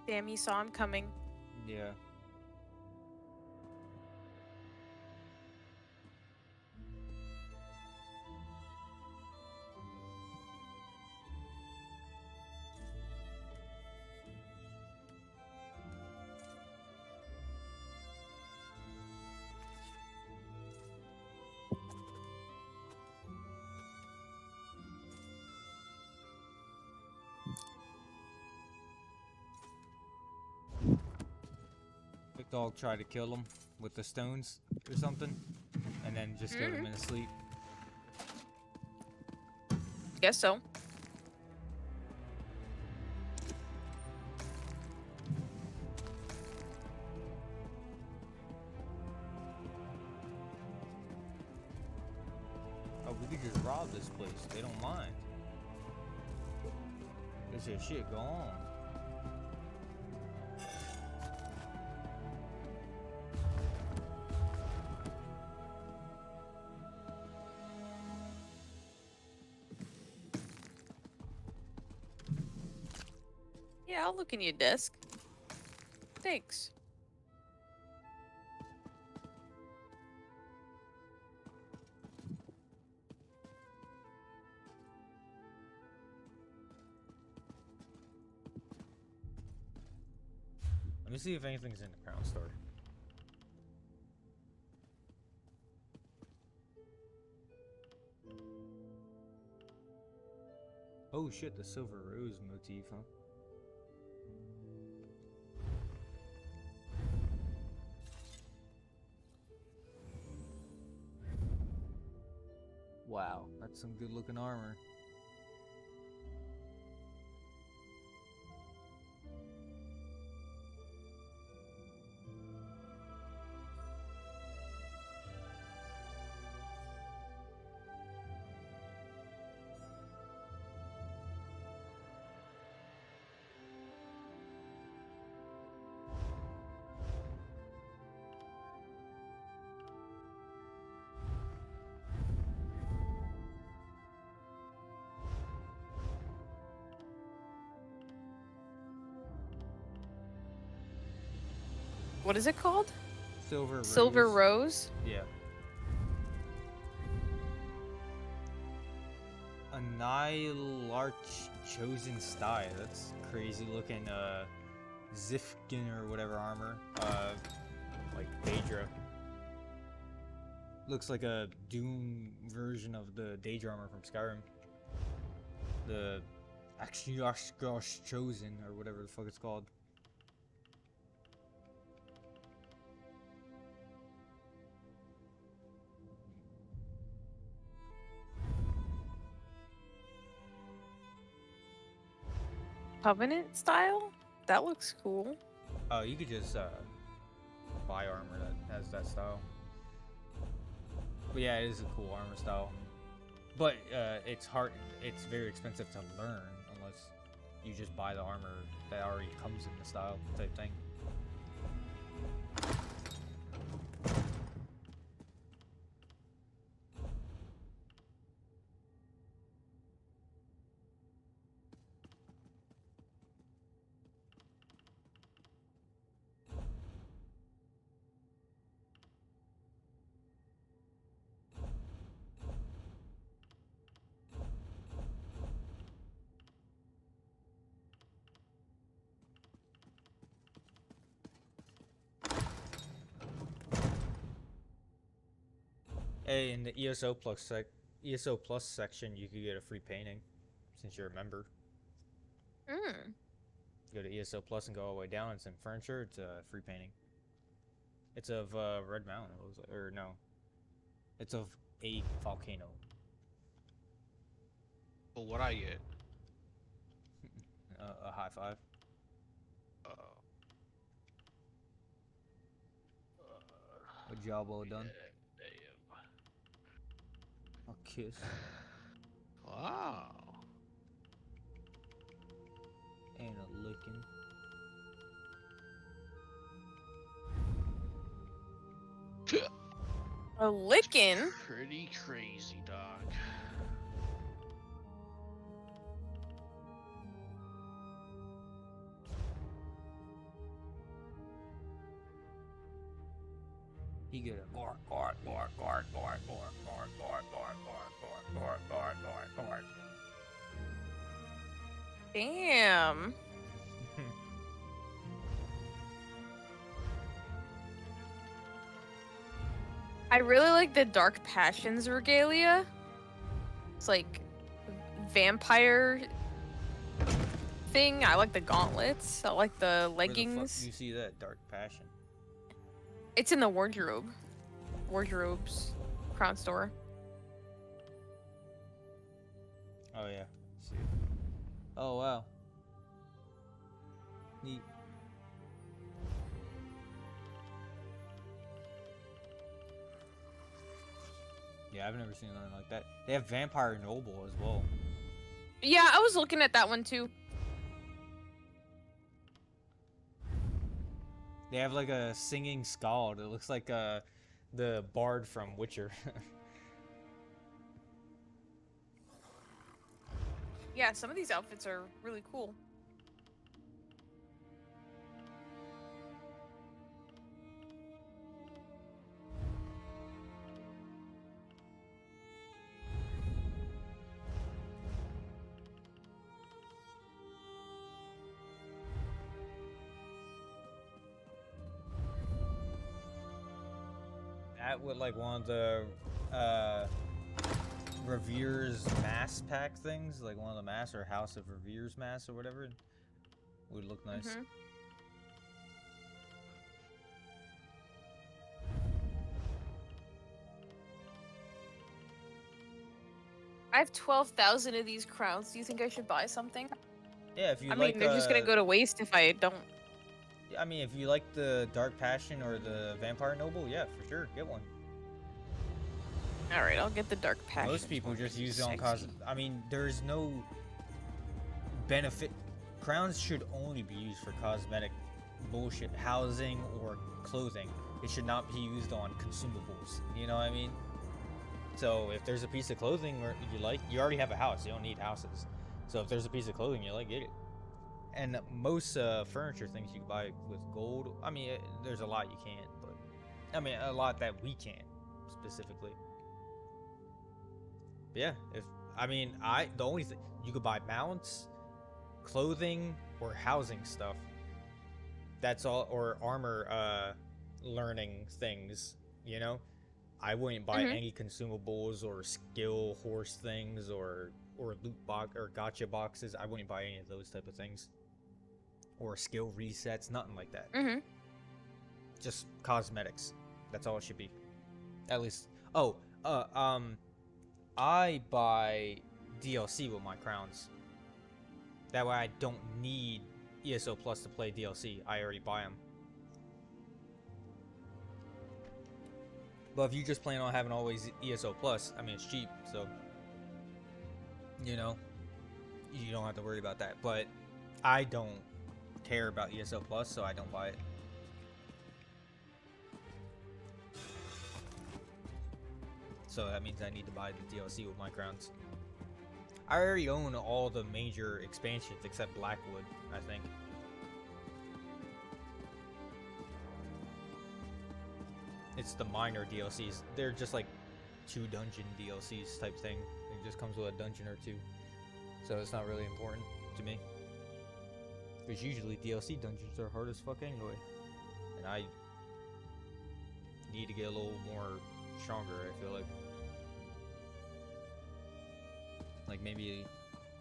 Damn, he saw him coming. Yeah. The dog tried to kill him with the stones or something, and then just killed him in his sleep. Guess so. Oh, we could just rob this place. They don't mind. There's your shit, go on. Yeah, I'll look in your desk. Thanks. Let me see if anything's in the crown store. Oh shit, the silver rose motif, huh? Wow, that's some good looking armor. What is it called? Silver rose. Silver Rose? Yeah. Annihilarch chosen style. That's crazy looking Zifkin or whatever armor. Like Daedra. Looks like a Doom version of the Daedra armor from Skyrim. The Axios chosen or whatever the fuck it's called. Covenant style? That looks cool. Oh, you could just buy armor that has that style. But yeah, it is a cool armor style. But it's hard. It's very expensive to learn unless you just buy the armor that already comes in the style type thing. Hey, in the ESO Plus section, you could get a free painting since you're a member. Hmm. Go to ESO Plus and go all the way down. It's in furniture. It's a free painting. It's of Red Mountain. It looks like, or no, it's of a volcano. Well, what I get? A high five. A job well done. Damn. A kiss. Wow. And a licking. A licking? Pretty crazy, dog. He get a guard, guard, guard, guard, guard, guard, guard, guard, guard, guard, guard, guard, guard, guard. Damn. I really like the Dark Passions regalia. It's like vampire thing. I like the gauntlets. I like the leggings. Where the fuck do you see that Dark Passion? It's in the wardrobe. Wardrobes. Crown store. Oh yeah. See. Oh wow. Neat. Yeah, I've never seen nothing like that. They have Vampire Noble as well. Yeah, I was looking at that one too. They have like a singing skald. It looks like the bard from Witcher. Yeah, some of these outfits are really cool. That would like one of the Revere's mass pack things, like one of the mass or House of Revere's mass or whatever, would look nice. Mm-hmm. I have 12,000 of these crowns. Do you think I should buy something? Yeah, if you I like. mean, they're just gonna go to waste if I don't. I mean, if you like the Dark Passion or the Vampire Noble, yeah, for sure, get one. All right, I'll get the Dark Passion. Most people just use it on cause. I mean, there's no benefit. Crowns should only be used for cosmetic bullshit, housing or clothing. It should not be used on consumables. You know what I mean? So if there's a piece of clothing or you like, you already have a house. You don't need houses. So if there's a piece of clothing you like, get it. And most furniture things you can buy with gold. I mean, there's a lot you can't, but I mean, a lot that we can't specifically. But yeah, the only thing you could buy mounts, clothing, or housing stuff. That's all, or armor learning things. You know, I wouldn't buy any consumables or skill horse things or loot box or gotcha boxes. I wouldn't buy any of those type of things. Or skill resets, nothing like that. Just cosmetics. That's all it should be. At least. Oh, I buy DLC with my crowns. That way I don't need ESO Plus to play DLC. I already buy them. But if you just plan on having always ESO Plus, I mean, it's cheap, so you know, you don't have to worry about that. But I don't care about ESO Plus, so I don't buy it. So that means I need to buy the DLC with my crowns. I already own all the major expansions except Blackwood, I think. It's the minor DLCs. They're just like 2 dungeon DLCs type thing. It just comes with a dungeon or 2. So it's not really important to me. Because usually DLC dungeons are hard as fuck anyway. And I need to get a little more stronger, I feel like. Like maybe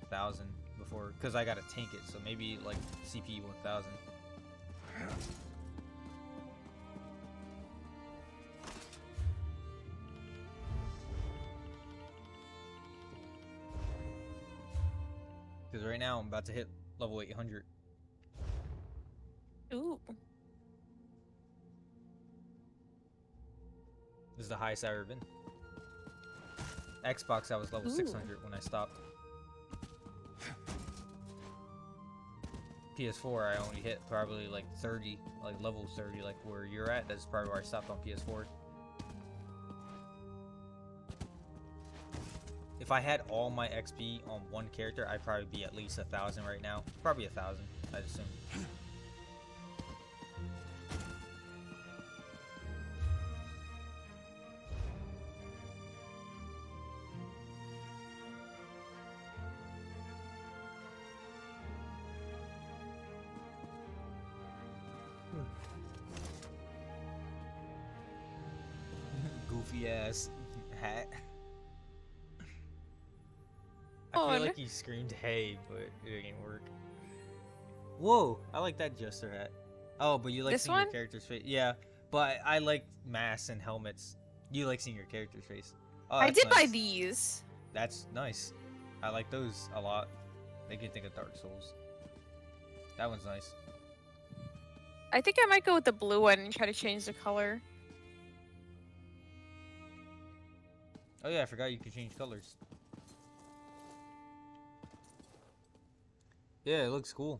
1,000 before, because I gotta tank it, so maybe like CP 1,000. Because right now I'm about to hit level 800. Ooh. This is the highest I've ever been. Xbox, I was level 600 when I stopped. PS4, I only hit probably like 30, like level 30, like where you're at. That's probably where I stopped on PS4. If I had all my XP on one character, I'd probably be at least 1,000 right now. Probably 1,000, I'd assume. goofy ass hat. I Oh, feel no. like he screamed "Hey," but it didn't work. Whoa, I like that jester hat. Oh, but you like This seeing your one? character's face. Yeah, but I like masks and helmets. You like seeing your character's face. Oh, I that's did buy nice. these. That's nice. I like those a lot. Make you think of Dark Souls. That one's nice. I think I might go with the blue one and try to change the color. Oh yeah, I forgot you could change colors. Yeah, it looks cool.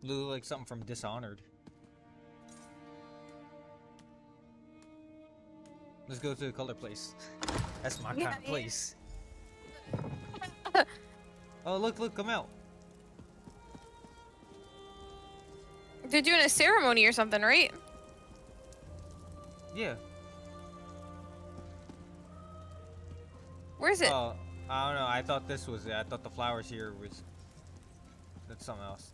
Look like something from Dishonored. Let's go to the color place. That's my Yeah, kind of yeah. place. Oh, look, come out. They're doing a ceremony or something, right? Yeah. Where's it? Oh, I don't know. I thought this was it. I thought the flowers here was... That's something else.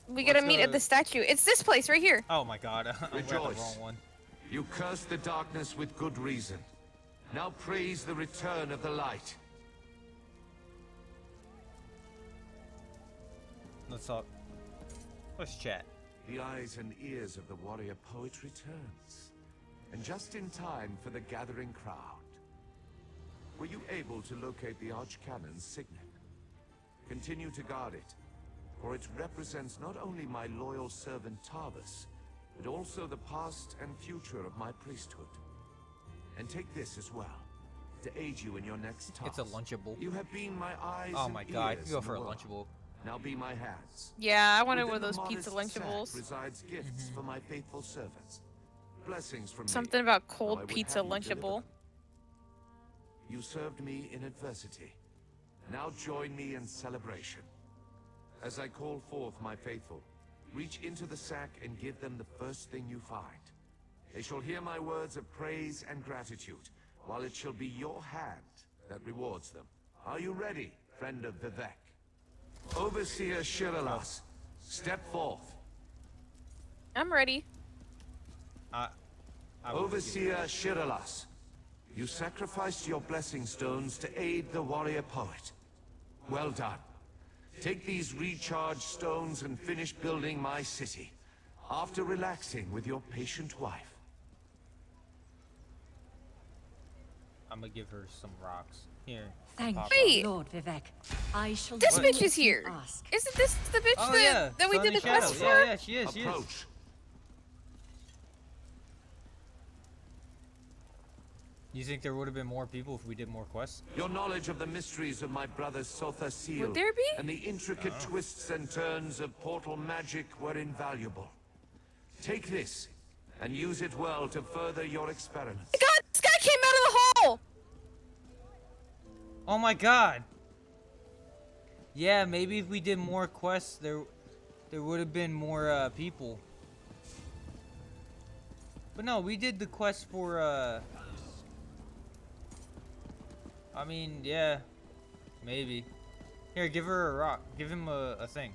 We gotta let's meet go at to- the statue. It's this place right here. Oh my god, I grabbed the Rejoice. wrong one. You cursed the darkness with good reason. Now praise the return of the light. Let's talk. Let's chat. The eyes and ears of the warrior poet returns. And just in time for the gathering crowd. Were you able to locate the Archcannon's signet? Continue to guard it, for it represents not only my loyal servant Tarvis, but also the past and future of my priesthood. And take this as well, to aid you in your next task. It's a Lunchable. You have been my eyes Oh and my god, ears you go in for the a world. Lunchable. Now be my hands. Yeah, I wanted one of Within those the pizza modest sack Lunchables. resides gifts for my faithful servants. Blessings from me. Something about though I cold would pizza have you deliver Lunchable. them. You served me in adversity. Now join me in celebration. As I call forth my faithful, reach into the sack and give them the first thing you find. They shall hear my words of praise and gratitude, while it shall be your hand that rewards them. Are you ready, friend of Vivek? Overseer Shiralas, step forth. I'm ready. I Overseer Shiralas, you sacrificed your blessing stones to aid the warrior poet. Well done. Take these recharged stones and finish building my city, after relaxing with your patient wife. I'm gonna give her some rocks. Here. Thank pop you, Wait. Lord Vivek. I shall This do bitch is as you here. ask. Isn't this the bitch Oh that, yeah, that we Sunny did the Shadow. quest for? Yeah, yeah, she is. She is. Approach. You think there would have been more people if we did more quests? Your knowledge of the mysteries of my brother Sotha Seal Would there be? and the intricate twists and turns of portal magic were invaluable. Take this and use it well to further your experiments. God, this guy came out of the hole! Oh my god. Yeah, maybe if we did more quests, there would have been more people. But no, we did the quest for I mean, yeah, maybe. Here, give her a rock. Give him a thing.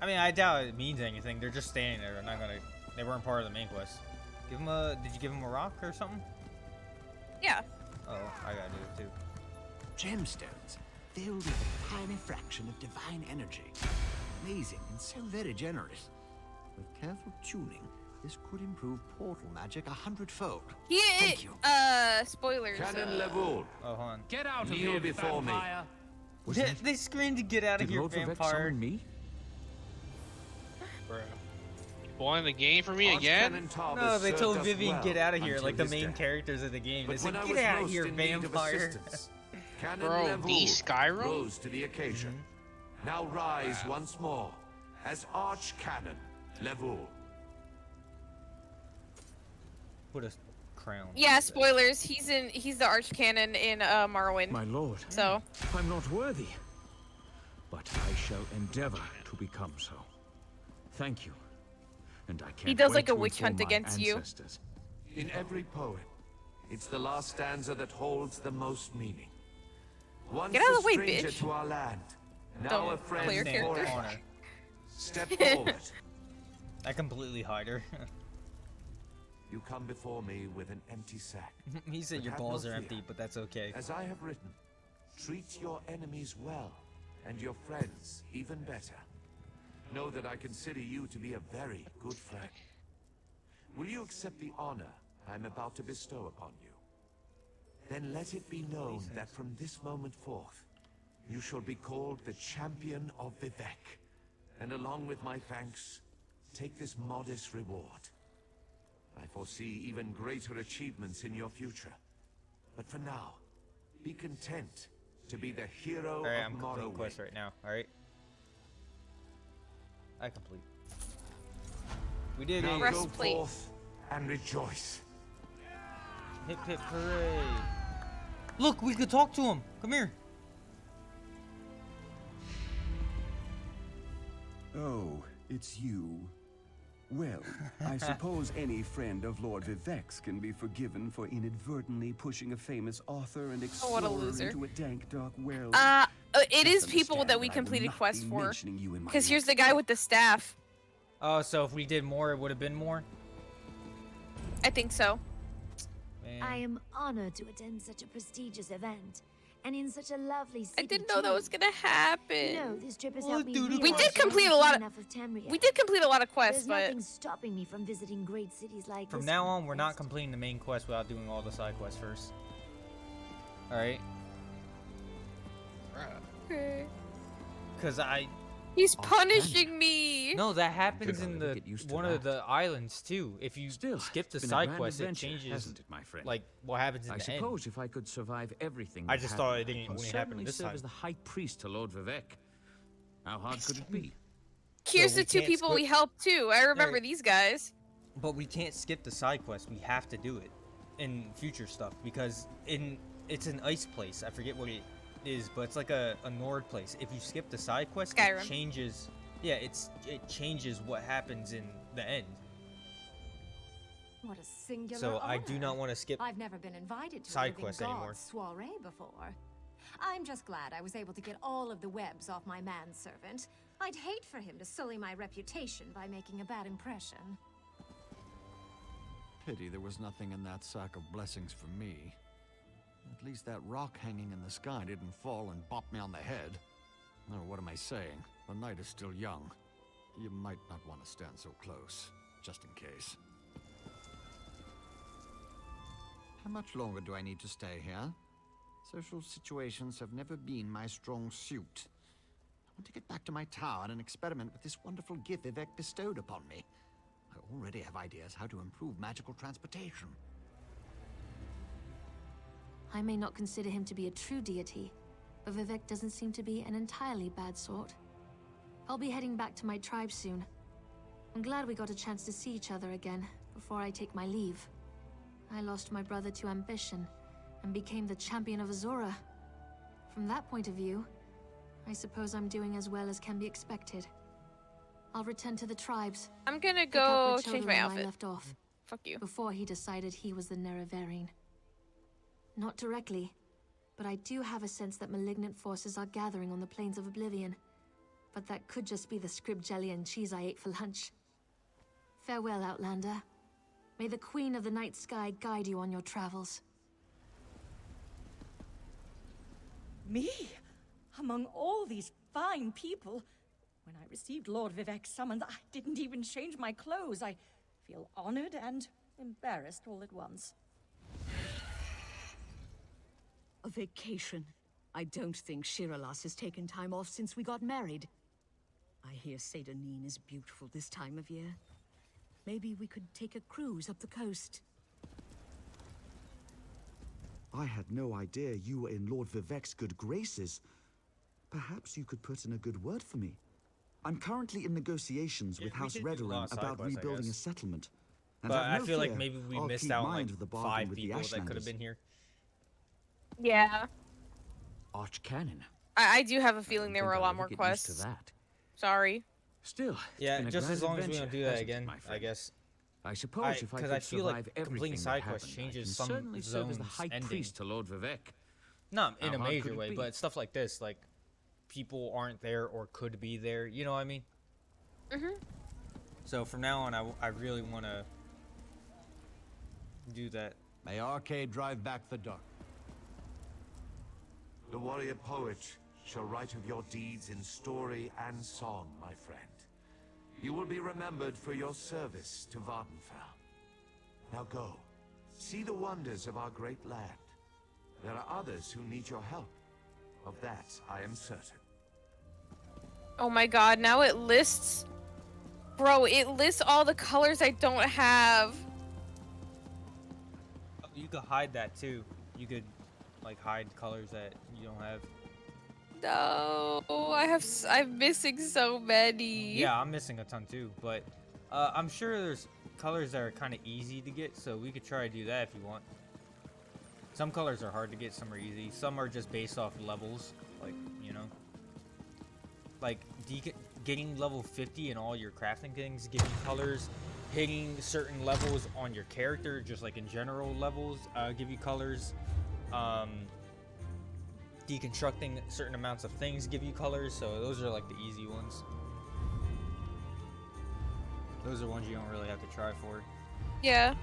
I mean, I doubt it means anything. They're just standing there. They're not gonna. They weren't part of the main quest. Give him a. Did you give him a rock or something? Yeah. Oh, I gotta do it too. Gemstones, filled with a tiny fraction of divine energy. Amazing and so very generous. With careful tuning, this could improve portal magic 100-fold. Thank you. Spoilers. Canon Levoul, Oh, hold on. Get out of kneel here, before me. vampire. They screamed to get out of Did here, Lord Vivek vampire. summon me? Bro. Spoiling the game for me again? Archcanon Tarvis No, they served told us Vivian well get out of here, until like the his main death. characters of the game. They But said, when I get was out of most here, in need of vampire. assistance, Canon Bro, the Levoul Skyrim? rose to the occasion. Now rise once more as Archcanon Levoul. Put a crown. Yeah, spoilers. He's the archcanon in Morrowind. My lord, So I'm not worthy. But I shall endeavor to become so. Thank you. And I can't does wait like a to witch inform hunt my against you. ancestors. In every poem, it's the last stanza that holds the most meaning. Once Get out of a the way, stranger bitch. to our land, now Don't a friend clear character. forever. Honor. Step forward. I completely hide her. You come before me with an empty sack. He said But your have balls no are fear. empty, but that's okay. As I have written, treat your enemies well, and your friends even better. Know that I consider you to be a very good friend. Will you accept the honor I'm about to bestow upon you? Then let it be known that from this moment forth, you shall be called the Champion of Vivek. And along with my thanks, take this modest reward. I foresee even greater achievements in your future. But for now, be content to be the hero Alright, of I'm completing Morrowind. quest right now. Alright. I complete. We did Now it. go Breastplate. forth and rejoice. Hip hip hooray. Look, we could talk to him. Come here. Oh, it's you. Well, I suppose any friend of Lord Vivek's can be forgiven for inadvertently pushing a famous author and Oh, what a explorer loser. into a dank, dark well. It is Just people that understand we I will completed not quests be for. mentioning you in my Because here's the next guy with the staff. Oh, so if we did more, it would have been more? I think so. Man. I am honored to attend such a prestigious event, and in such a lovely city. I didn't know that too. was gonna happen. You know, this trip has Oh, helped me dude, realize we did that I complete haven't a lot seen of- enough of Tamriel. We did complete a lot of quests, There's but nothing stopping me from visiting great cities like From this now one on, we're not first. completing the main quest without doing all the side quests first. Alright? Okay. Because He's Oh, punishing me. No, that happens Good. in I'll the get used to one of that. the islands too. If you Still, skip the it's been a side grand quest, it adventure, changes hasn't it, my friend? like what happens in I the end. suppose if I could survive everything. I that just thought it happened, didn't I could only happen certainly this serve time. as the high priest to Lord Vivek. How hard could it be? Here's we the two can't people skip- we helped too. I remember Alright. these guys. But we can't skip the side quest. We have to do it in future stuff because it's an ice place. I forget what it is, but it's like a Nord place. If you skip the side quest, Skyrim. it changes. Yeah, it changes what happens in the end. What a singular So I do honor. not want to skip. I've never been invited to side a living quest god's anymore. soiree before. I'm just glad I was able to get all of the webs off my manservant. I'd hate for him to sully my reputation by making a bad impression. Pity there was nothing in that sack of blessings for me. At least that rock hanging in the sky didn't fall and bop me on the head. Oh, what am I saying? The night is still young. You might not want to stand so close, just in case. How much longer do I need to stay here? Social situations have never been my strong suit. I want to get back to my tower and experiment with this wonderful gift Vivek bestowed upon me. I already have ideas how to improve magical transportation. I may not consider him to be a true deity, but Vivek doesn't seem to be an entirely bad sort. I'll be heading back to my tribe soon. I'm glad we got a chance to see each other again before I take my leave. I lost my brother to ambition and became the champion of Azora. From that point of view, I suppose I'm doing as well as can be expected. I'll return to the tribes. I'm gonna pick up where go change Children my and I outfit. left off Fuck you. before he decided he was the Nerevarine. Not directly, but I do have a sense that malignant forces are gathering on the plains of Oblivion. But that could just be the scrib jelly and cheese I ate for lunch. Farewell, Outlander. May the Queen of the Night Sky guide you on your travels. Me? Among all these fine people? When I received Lord Vivek's summons, I didn't even change my clothes. I feel honored and embarrassed all at once. A vacation. I don't think Shiralas has taken time off since we got married. I hear Seydanine is beautiful this time of year. Maybe we could take a cruise up the coast. I had no idea you were in Lord Vivek's good graces. Perhaps you could put in a good word for me. I'm currently in negotiations with we House did do a lot Redoran of side about quests, I rebuilding a guess. settlement. And But have I no feel like fear, maybe we I'll missed keep out on mind like of the bargain 5 with the people that could have Ashlanders. been here. Yeah. Archcanon. I do have a feeling there Think were a I'll lot ever more get used to quests. that. Sorry. Still, it's Yeah, been a just as grand long as we don't adventure, do that hasn't it, again, my I friend? guess. I suppose if I Because could I feel like survive completing everything side that quests happened, I changes can some certainly serve as the zones high ending. priest to Lord Vivek. Not in How a hard could major it way, be? but stuff like this, like people aren't there or could be there. You know what I mean? Mhm. So from now on, I really want to do that. May Arcade drive back the dark. The warrior poet shall write of your deeds in story and song, my friend. You will be remembered for your service to Vardenfell. Now go, see the wonders of our great land. There are others who need your help. Of that, I am certain. Oh my god, now it lists... Bro, it lists all the colors I don't have. You could hide that too. You could like hide colors that you don't have. No, I'm missing so many. Yeah, I'm missing a ton too, but I'm sure there's colors that are kind of easy to get, so we could try to do that if you want. Some colors are hard to get, some are easy. Some are just based off levels, like, you know. Like, getting level 50 in all your crafting things, getting colors, hitting certain levels on your character, just like in general levels, give you colors. Deconstructing certain amounts of things give you colors, so those are like the easy ones. Those are ones you don't really have to try for. Yeah.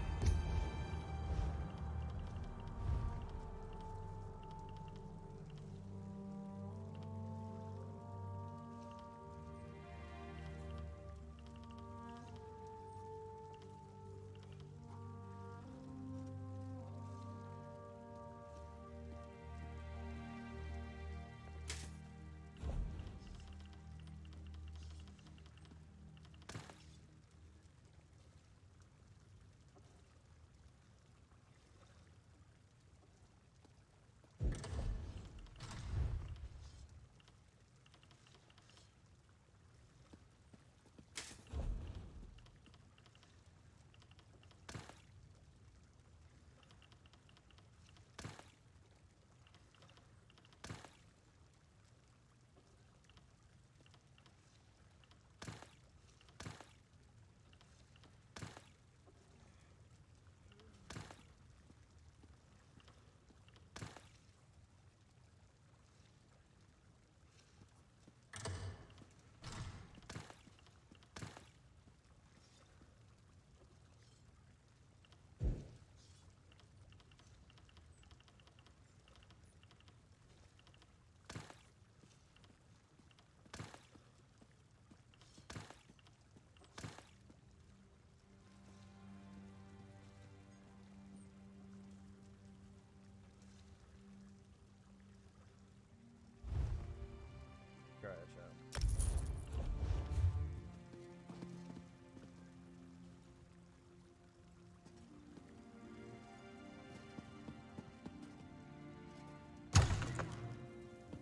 Try that shot.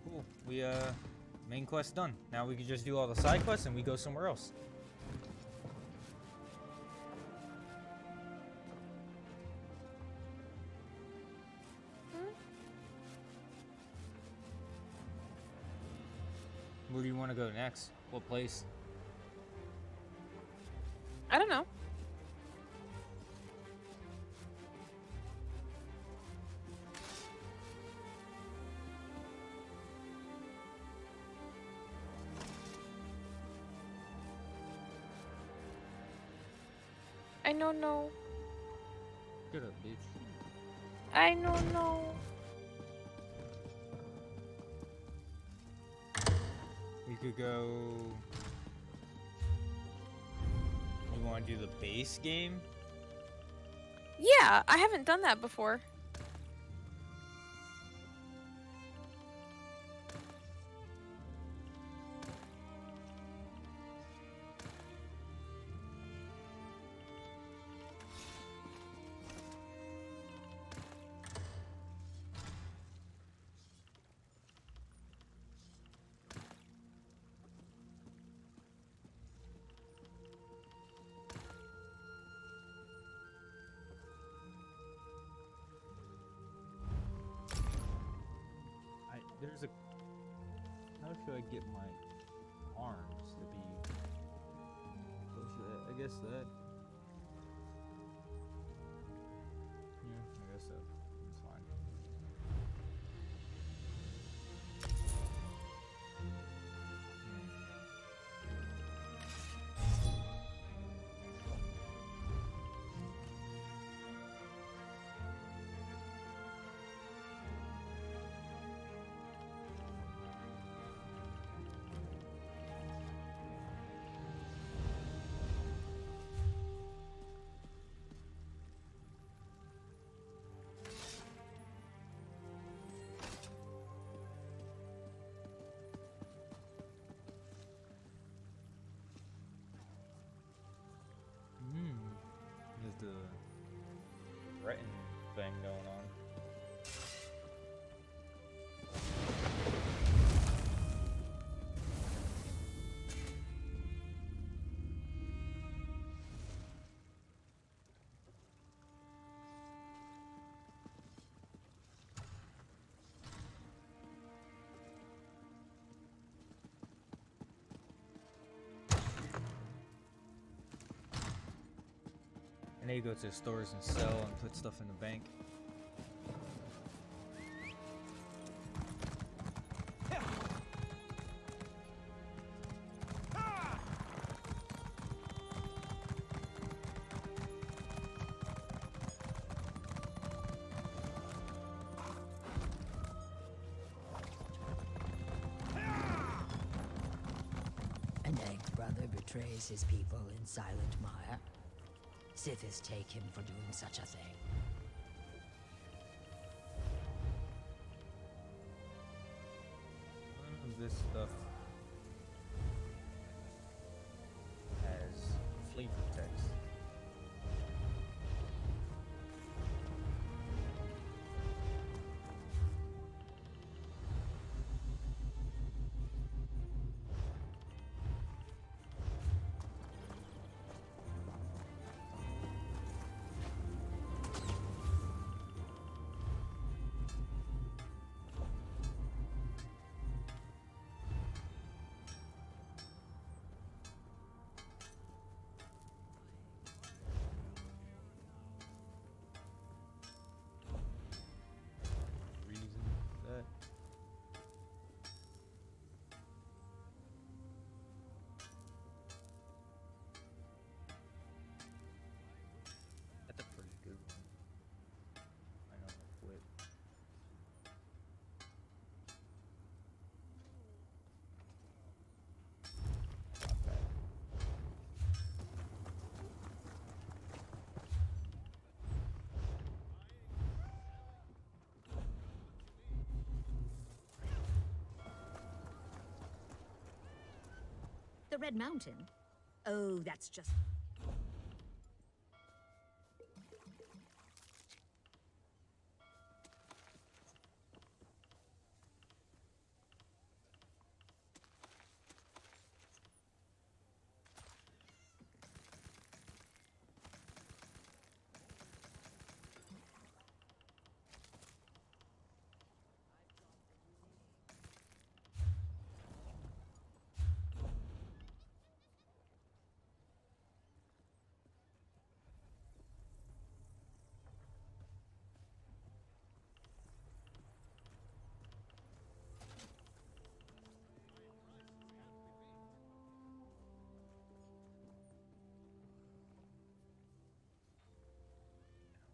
Cool. We main quest done. Now we can just do all the side quests and we go somewhere else. Where do you want to go next? What place? I don't know. I don't know. Get up, bitch. I don't know. We could go... You want to do the base game? Yeah, I haven't done that before. There's a... How should I get my arms to be close to that? I guess that. Yeah, I guess so. It's fine. the threaten thing going on. And then you go to the stores and sell and put stuff in the bank. An egged brother betrays his people in silent mire. Sithis take him for doing such a thing. None of this stuff has flavor text. That's a pretty good one. I know I'll quit. Not bad. The Red Mountain? Oh, that's just...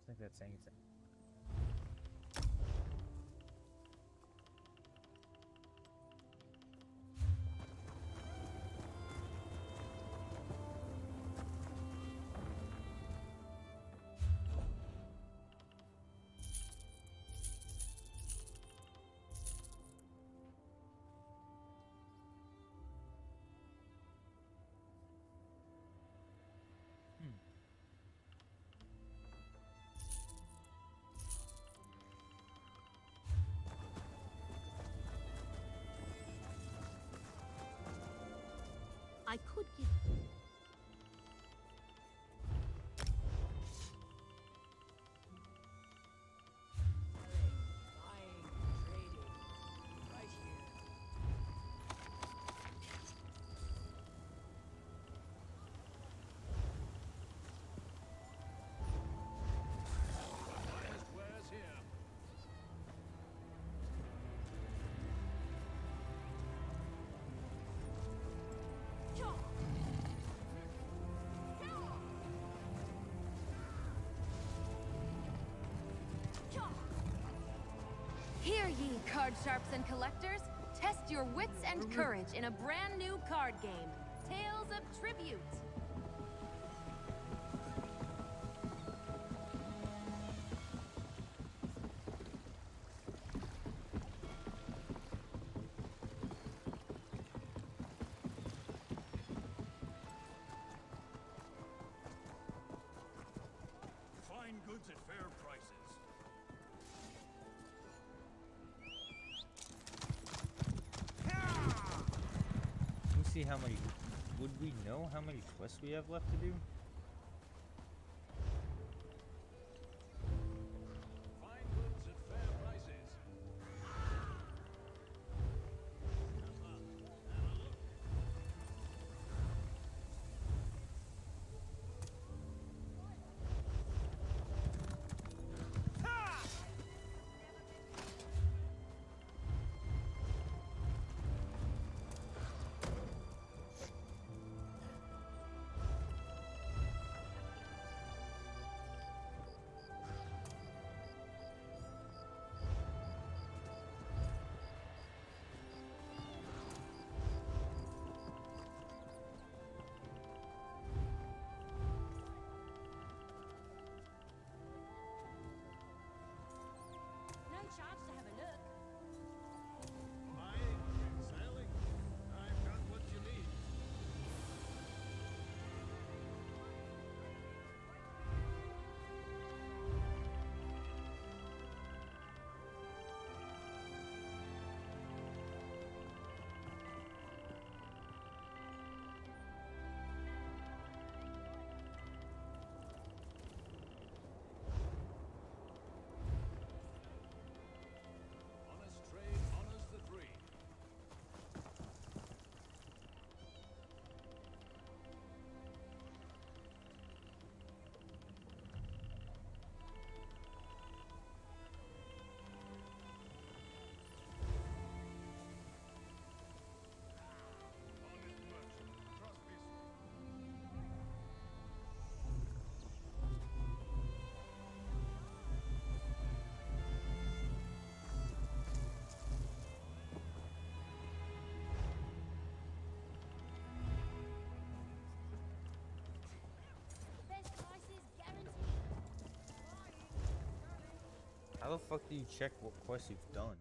I don't think that's anything. I could give... Here, ye card sharps and collectors, test your wits and courage in a brand new card game, Tales of Tribute. see how many. Would we know how many quests we have left to do? How the fuck do you check what quests you've done?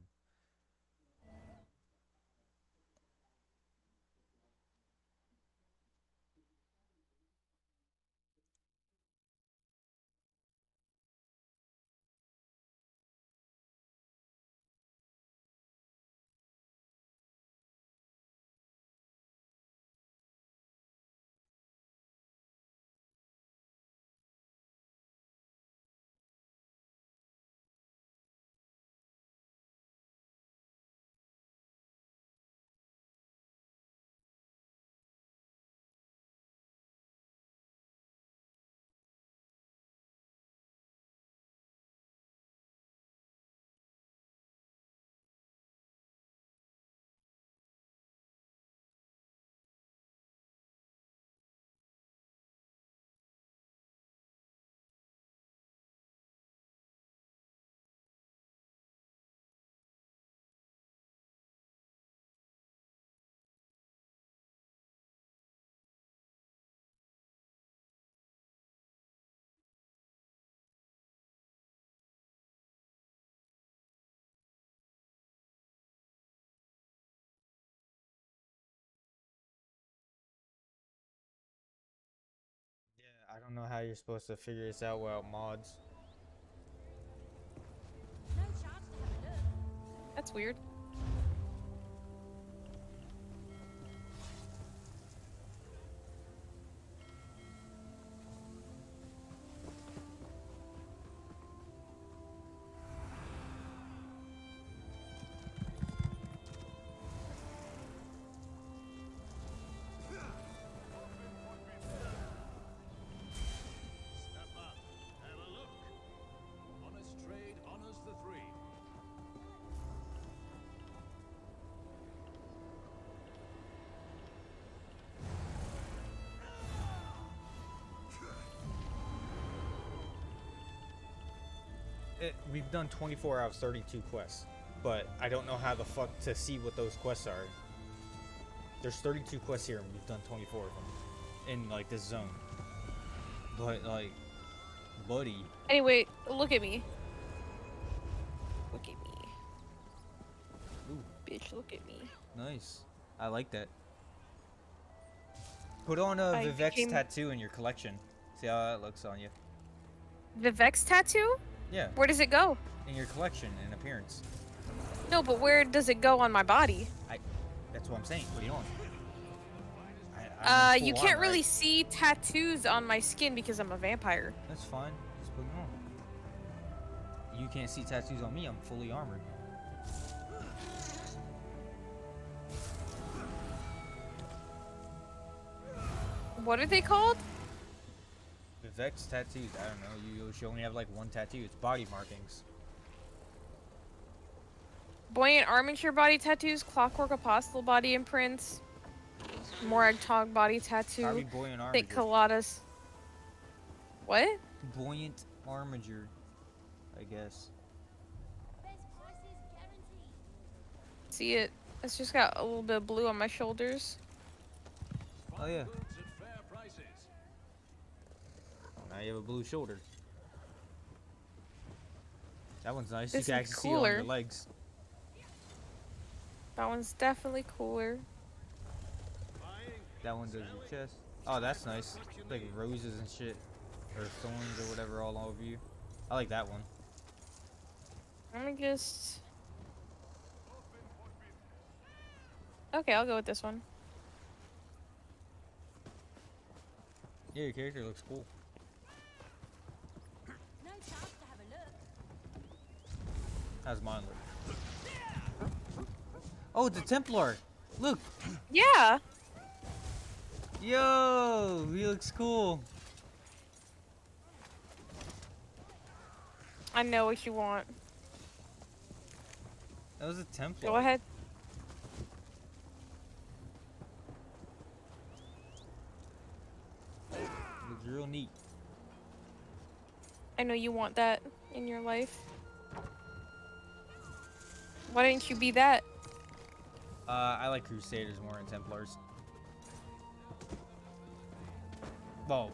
I don't know how you're supposed to figure this out without mods. That's weird. We've done 24 out of 32 quests, but I don't know how the fuck to see what those quests are. There's 32 quests here, and we've done 24 of them in like this zone. But like, buddy. Anyway, look at me. Look at me. Ooh. Bitch, look at me. Nice. I like that. Put on a Vivek's tattoo in your collection. See how that looks on you. Vivek's tattoo? Yeah. Where does it go? In your collection, in appearance. No, but where does it go on my body? That's what I'm saying. Put it on. I'm in You full can't armor, really right? see tattoos on my skin because I'm a vampire. That's fine. Just put them on. You can't see tattoos on me. I'm fully armored. What are they called? Vex tattoos. I don't know. You should only have like one tattoo. It's body markings. Buoyant armature body tattoos, clockwork apostle body imprints, Morag Tog body tattoo, Probably buoyant thick armature. coladas. What? Buoyant armature, I guess. See it? It's just got a little bit of blue on my shoulders. Oh yeah. Now you have a blue shoulder. That one's nice. This you can is actually see it on your cooler. legs. That one's definitely cooler. That one does your chest. Oh, that's nice. Like roses and shit. Or thorns or whatever all over you. I like that one. Let me just... Okay, I'll go with this one. Yeah, your character looks cool. How's mine look? Oh, the Templar! Look! Yeah! Yo! He looks cool. I know what you want. That was a Templar. Go ahead. Looks real neat. I know you want that in your life. Why didn't you be that? I like Crusaders more than Templars. Well,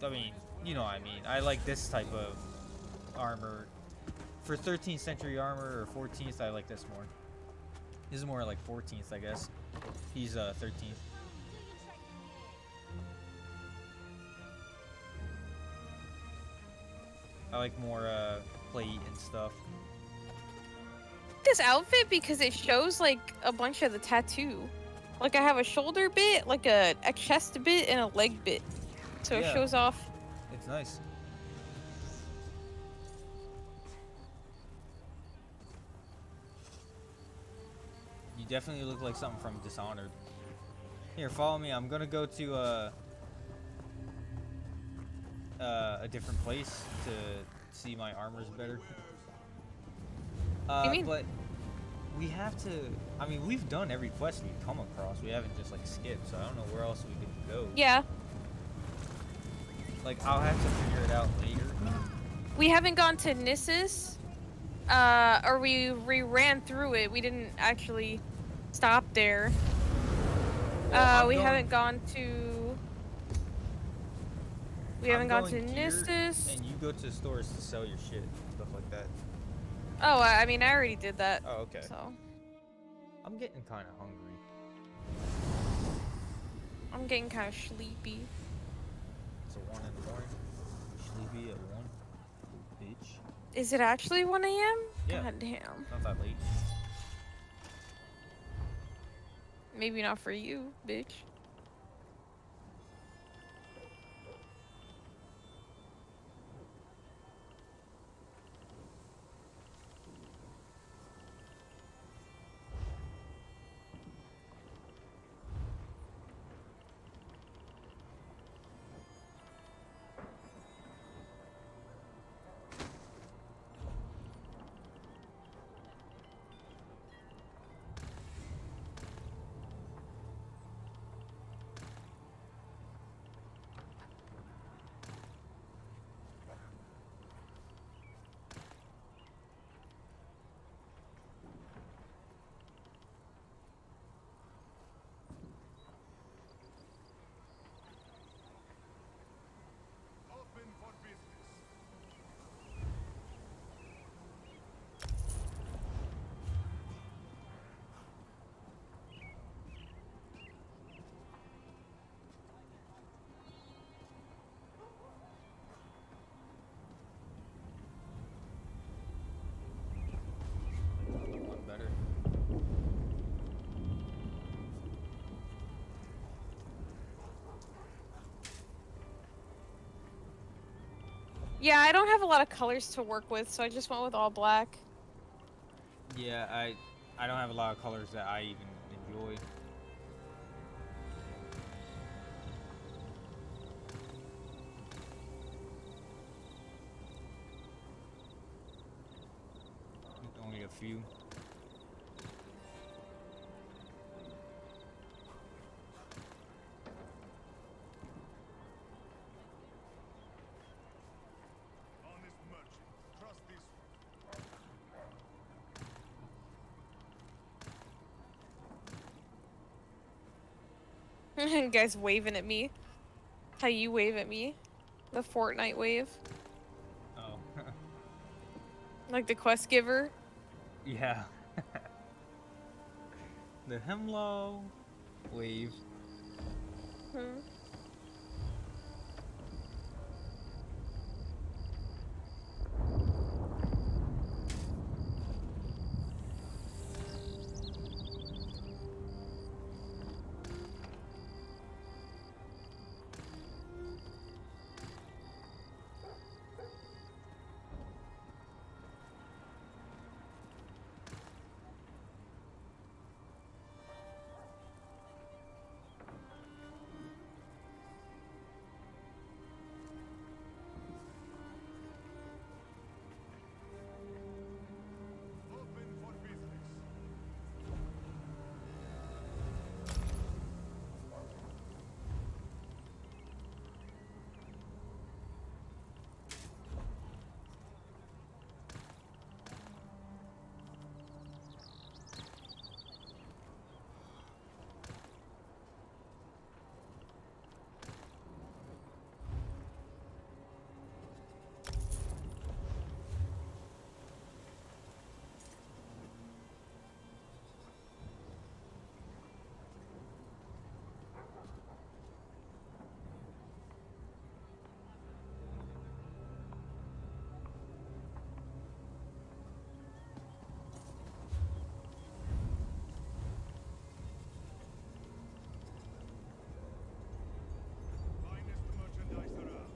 I mean, you know what I mean. I like this type of armor. For 13th century armor or 14th, I like this more. This is more like 14th, I guess. He's 13th. I like more plate and stuff. This outfit because it shows like a bunch of the tattoo. Like I have a shoulder bit, like a chest bit, and a leg bit. So Yeah. it shows off. It's nice. You definitely look like something from Dishonored. Here, follow me. I'm gonna go to a different place to see my armors better. You mean? But we have to. I mean, we've done every quest we've come across. We haven't just like skipped, so I don't know where else we could go. Yeah. Like I'll have to figure it out later. We haven't gone to Nissus. Or we ran through it. We didn't actually stop there. Well, We I'm haven't gone to. We haven't gone to going here, Nissus. and you go to stores to sell your shit, stuff like that. Oh, I mean, I already did that. Oh, okay. So I'm getting kind of hungry. I'm getting kind of sleepy. It's a 1 in the morning. Sleepy at 1. Bitch. Is it actually 1 a.m.? Yeah. God damn. Not that late. Maybe not for you, bitch. Yeah, I don't have a lot of colors to work with, so I just went with all black. Yeah, I don't have a lot of colors that I even enjoy. Only a few. Honest merchant, trust this. Guys waving at me. How you wave at me? The Fortnite wave. Oh. Like the quest giver. Yeah. The Hemlo wave. Hmm. Open for business. Finest merchandise around.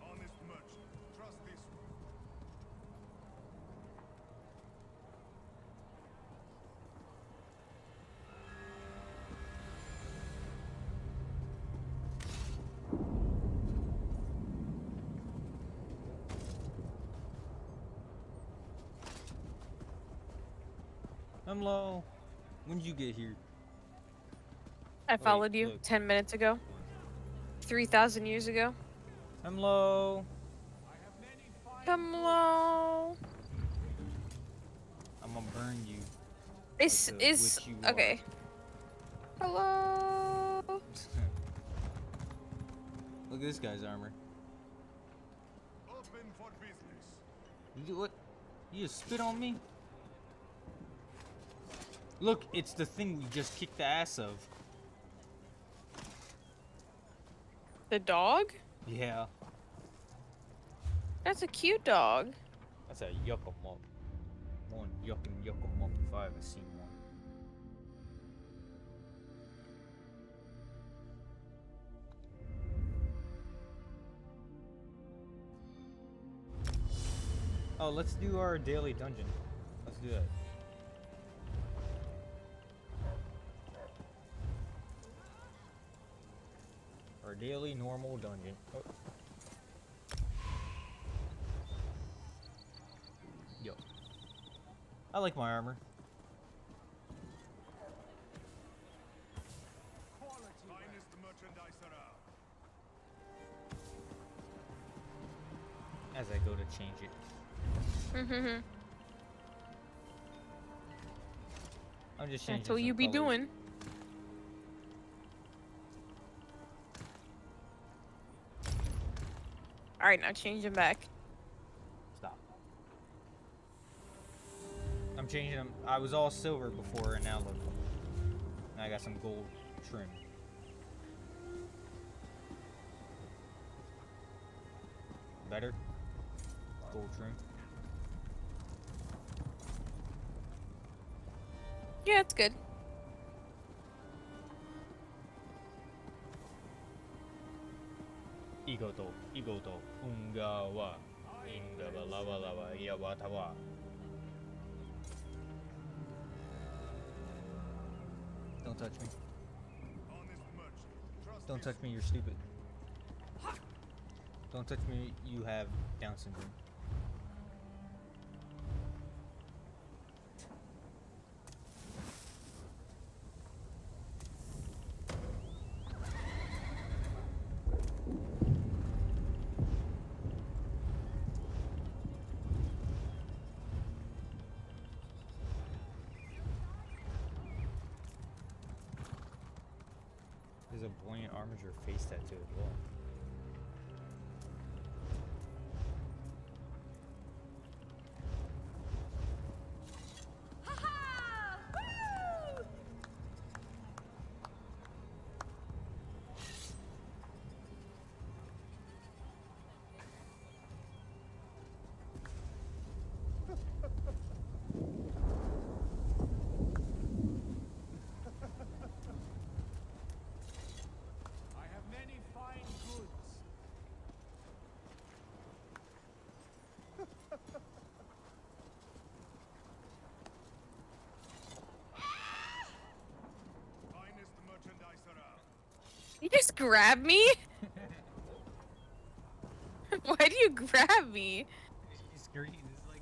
Honest merchant, trust this one. Hemlo, when did you get here? I Wait, followed you look. 10 minutes ago. 3,000 years ago. Hemlo. Come on. I'm gonna burn you. Is like the is witch you okay. Hello. Look at this guy's armor. Open for business. You what? You just spit on me? Look, it's the thing we just kicked the ass of. The dog? Yeah. That's a cute dog. That's a yuck 'em up. One yuck 'em up if I ever seen one. Oh, let's do our daily dungeon. Let's do that. Our daily normal dungeon. Oh. Yo. I like my armor. Finest merchandise around. as I go to change it. Mm-hmm. I'm just changing That's what some you be colors. doing. Alright, now change them back. Stop. I'm changing them. I was all silver before, and now look. Now I got some gold trim. Better? Gold trim. Yeah, it's good. Igoto, unga wa, inga ba lava lava, yawata wa. Don't touch me. Don't touch me, you're stupid. Don't touch me, you have Down syndrome. There's a buoyant armature face tattoo as well. I have many fine goods. Finest merchandise around. You just grab me? Why do you grab me? It's great. It's like,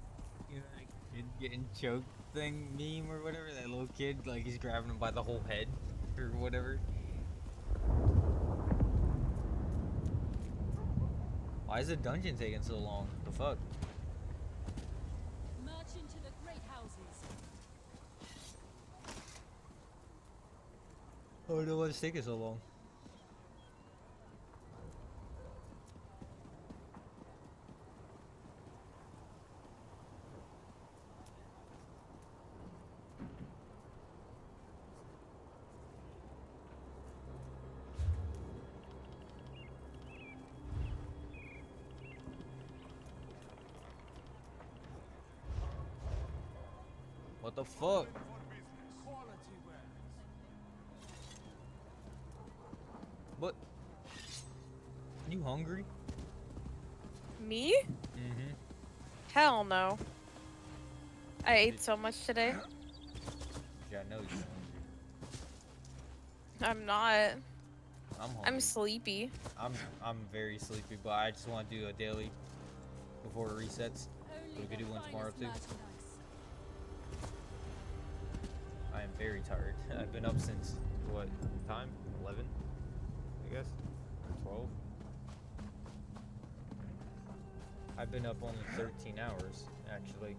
you know, like kid getting choked thing meme or whatever. That little kid, like he's grabbing him by the whole head or whatever. Why is the dungeon taking so long? The fuck? March into the great houses. Oh no, what's taking so long? What the fuck? What? You hungry? Me? Mm-hmm. Hell no. I ate so much today. Yeah, I know you're hungry. I'm not. I'm hungry. I'm sleepy. I'm very sleepy, but I just want to do a daily before it resets. So we could do one tomorrow too. I am very tired. I've been up since what time? 11, I guess. 12. I've been up only 13 hours, actually.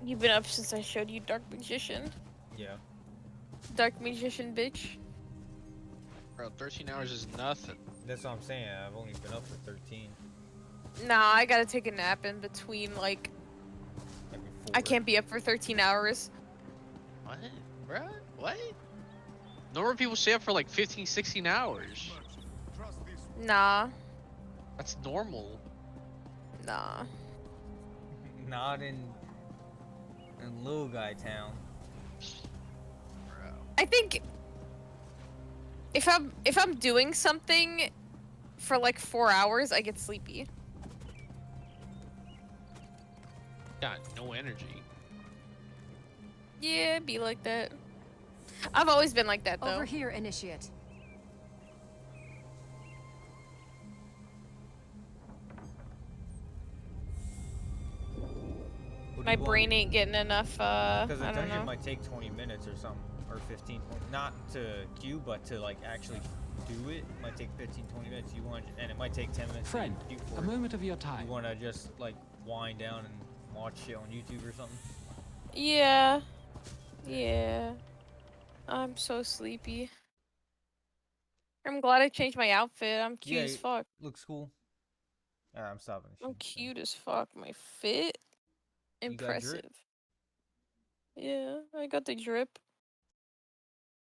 You've been up since I showed you Dark Magician. Yeah. Dark Magician, bitch. Bro, 13 hours is nothing. That's what I'm saying. I've only been up for 13. Nah, I gotta take a nap in between, like... I can't be up for 13 hours. What? Bruh? What? Normal people stay up for like 15, 16 hours. Nah. That's normal. Nah. Not in little guy town. I think... If I'm doing something for like 4 hours, I get sleepy. Got no energy. Yeah, be like that. I've always been like that, though. Over here, Initiate. My brain ain't getting enough. Because the I don't dungeon know. might take 20 minutes or something, or 15. Not to queue, but to like actually do it. Might take 15, 20 minutes. You want, and it might take 10 minutes. Friend, to queue for a it. moment of your time. You want to just like wind down and watch shit on YouTube or something. Yeah. Yeah. I'm so sleepy. I'm glad I changed my outfit. I'm cute as fuck. Looks cool. I'm stopping. I'm cute as fuck. My fit, You got drip? impressive. Yeah, I got the drip.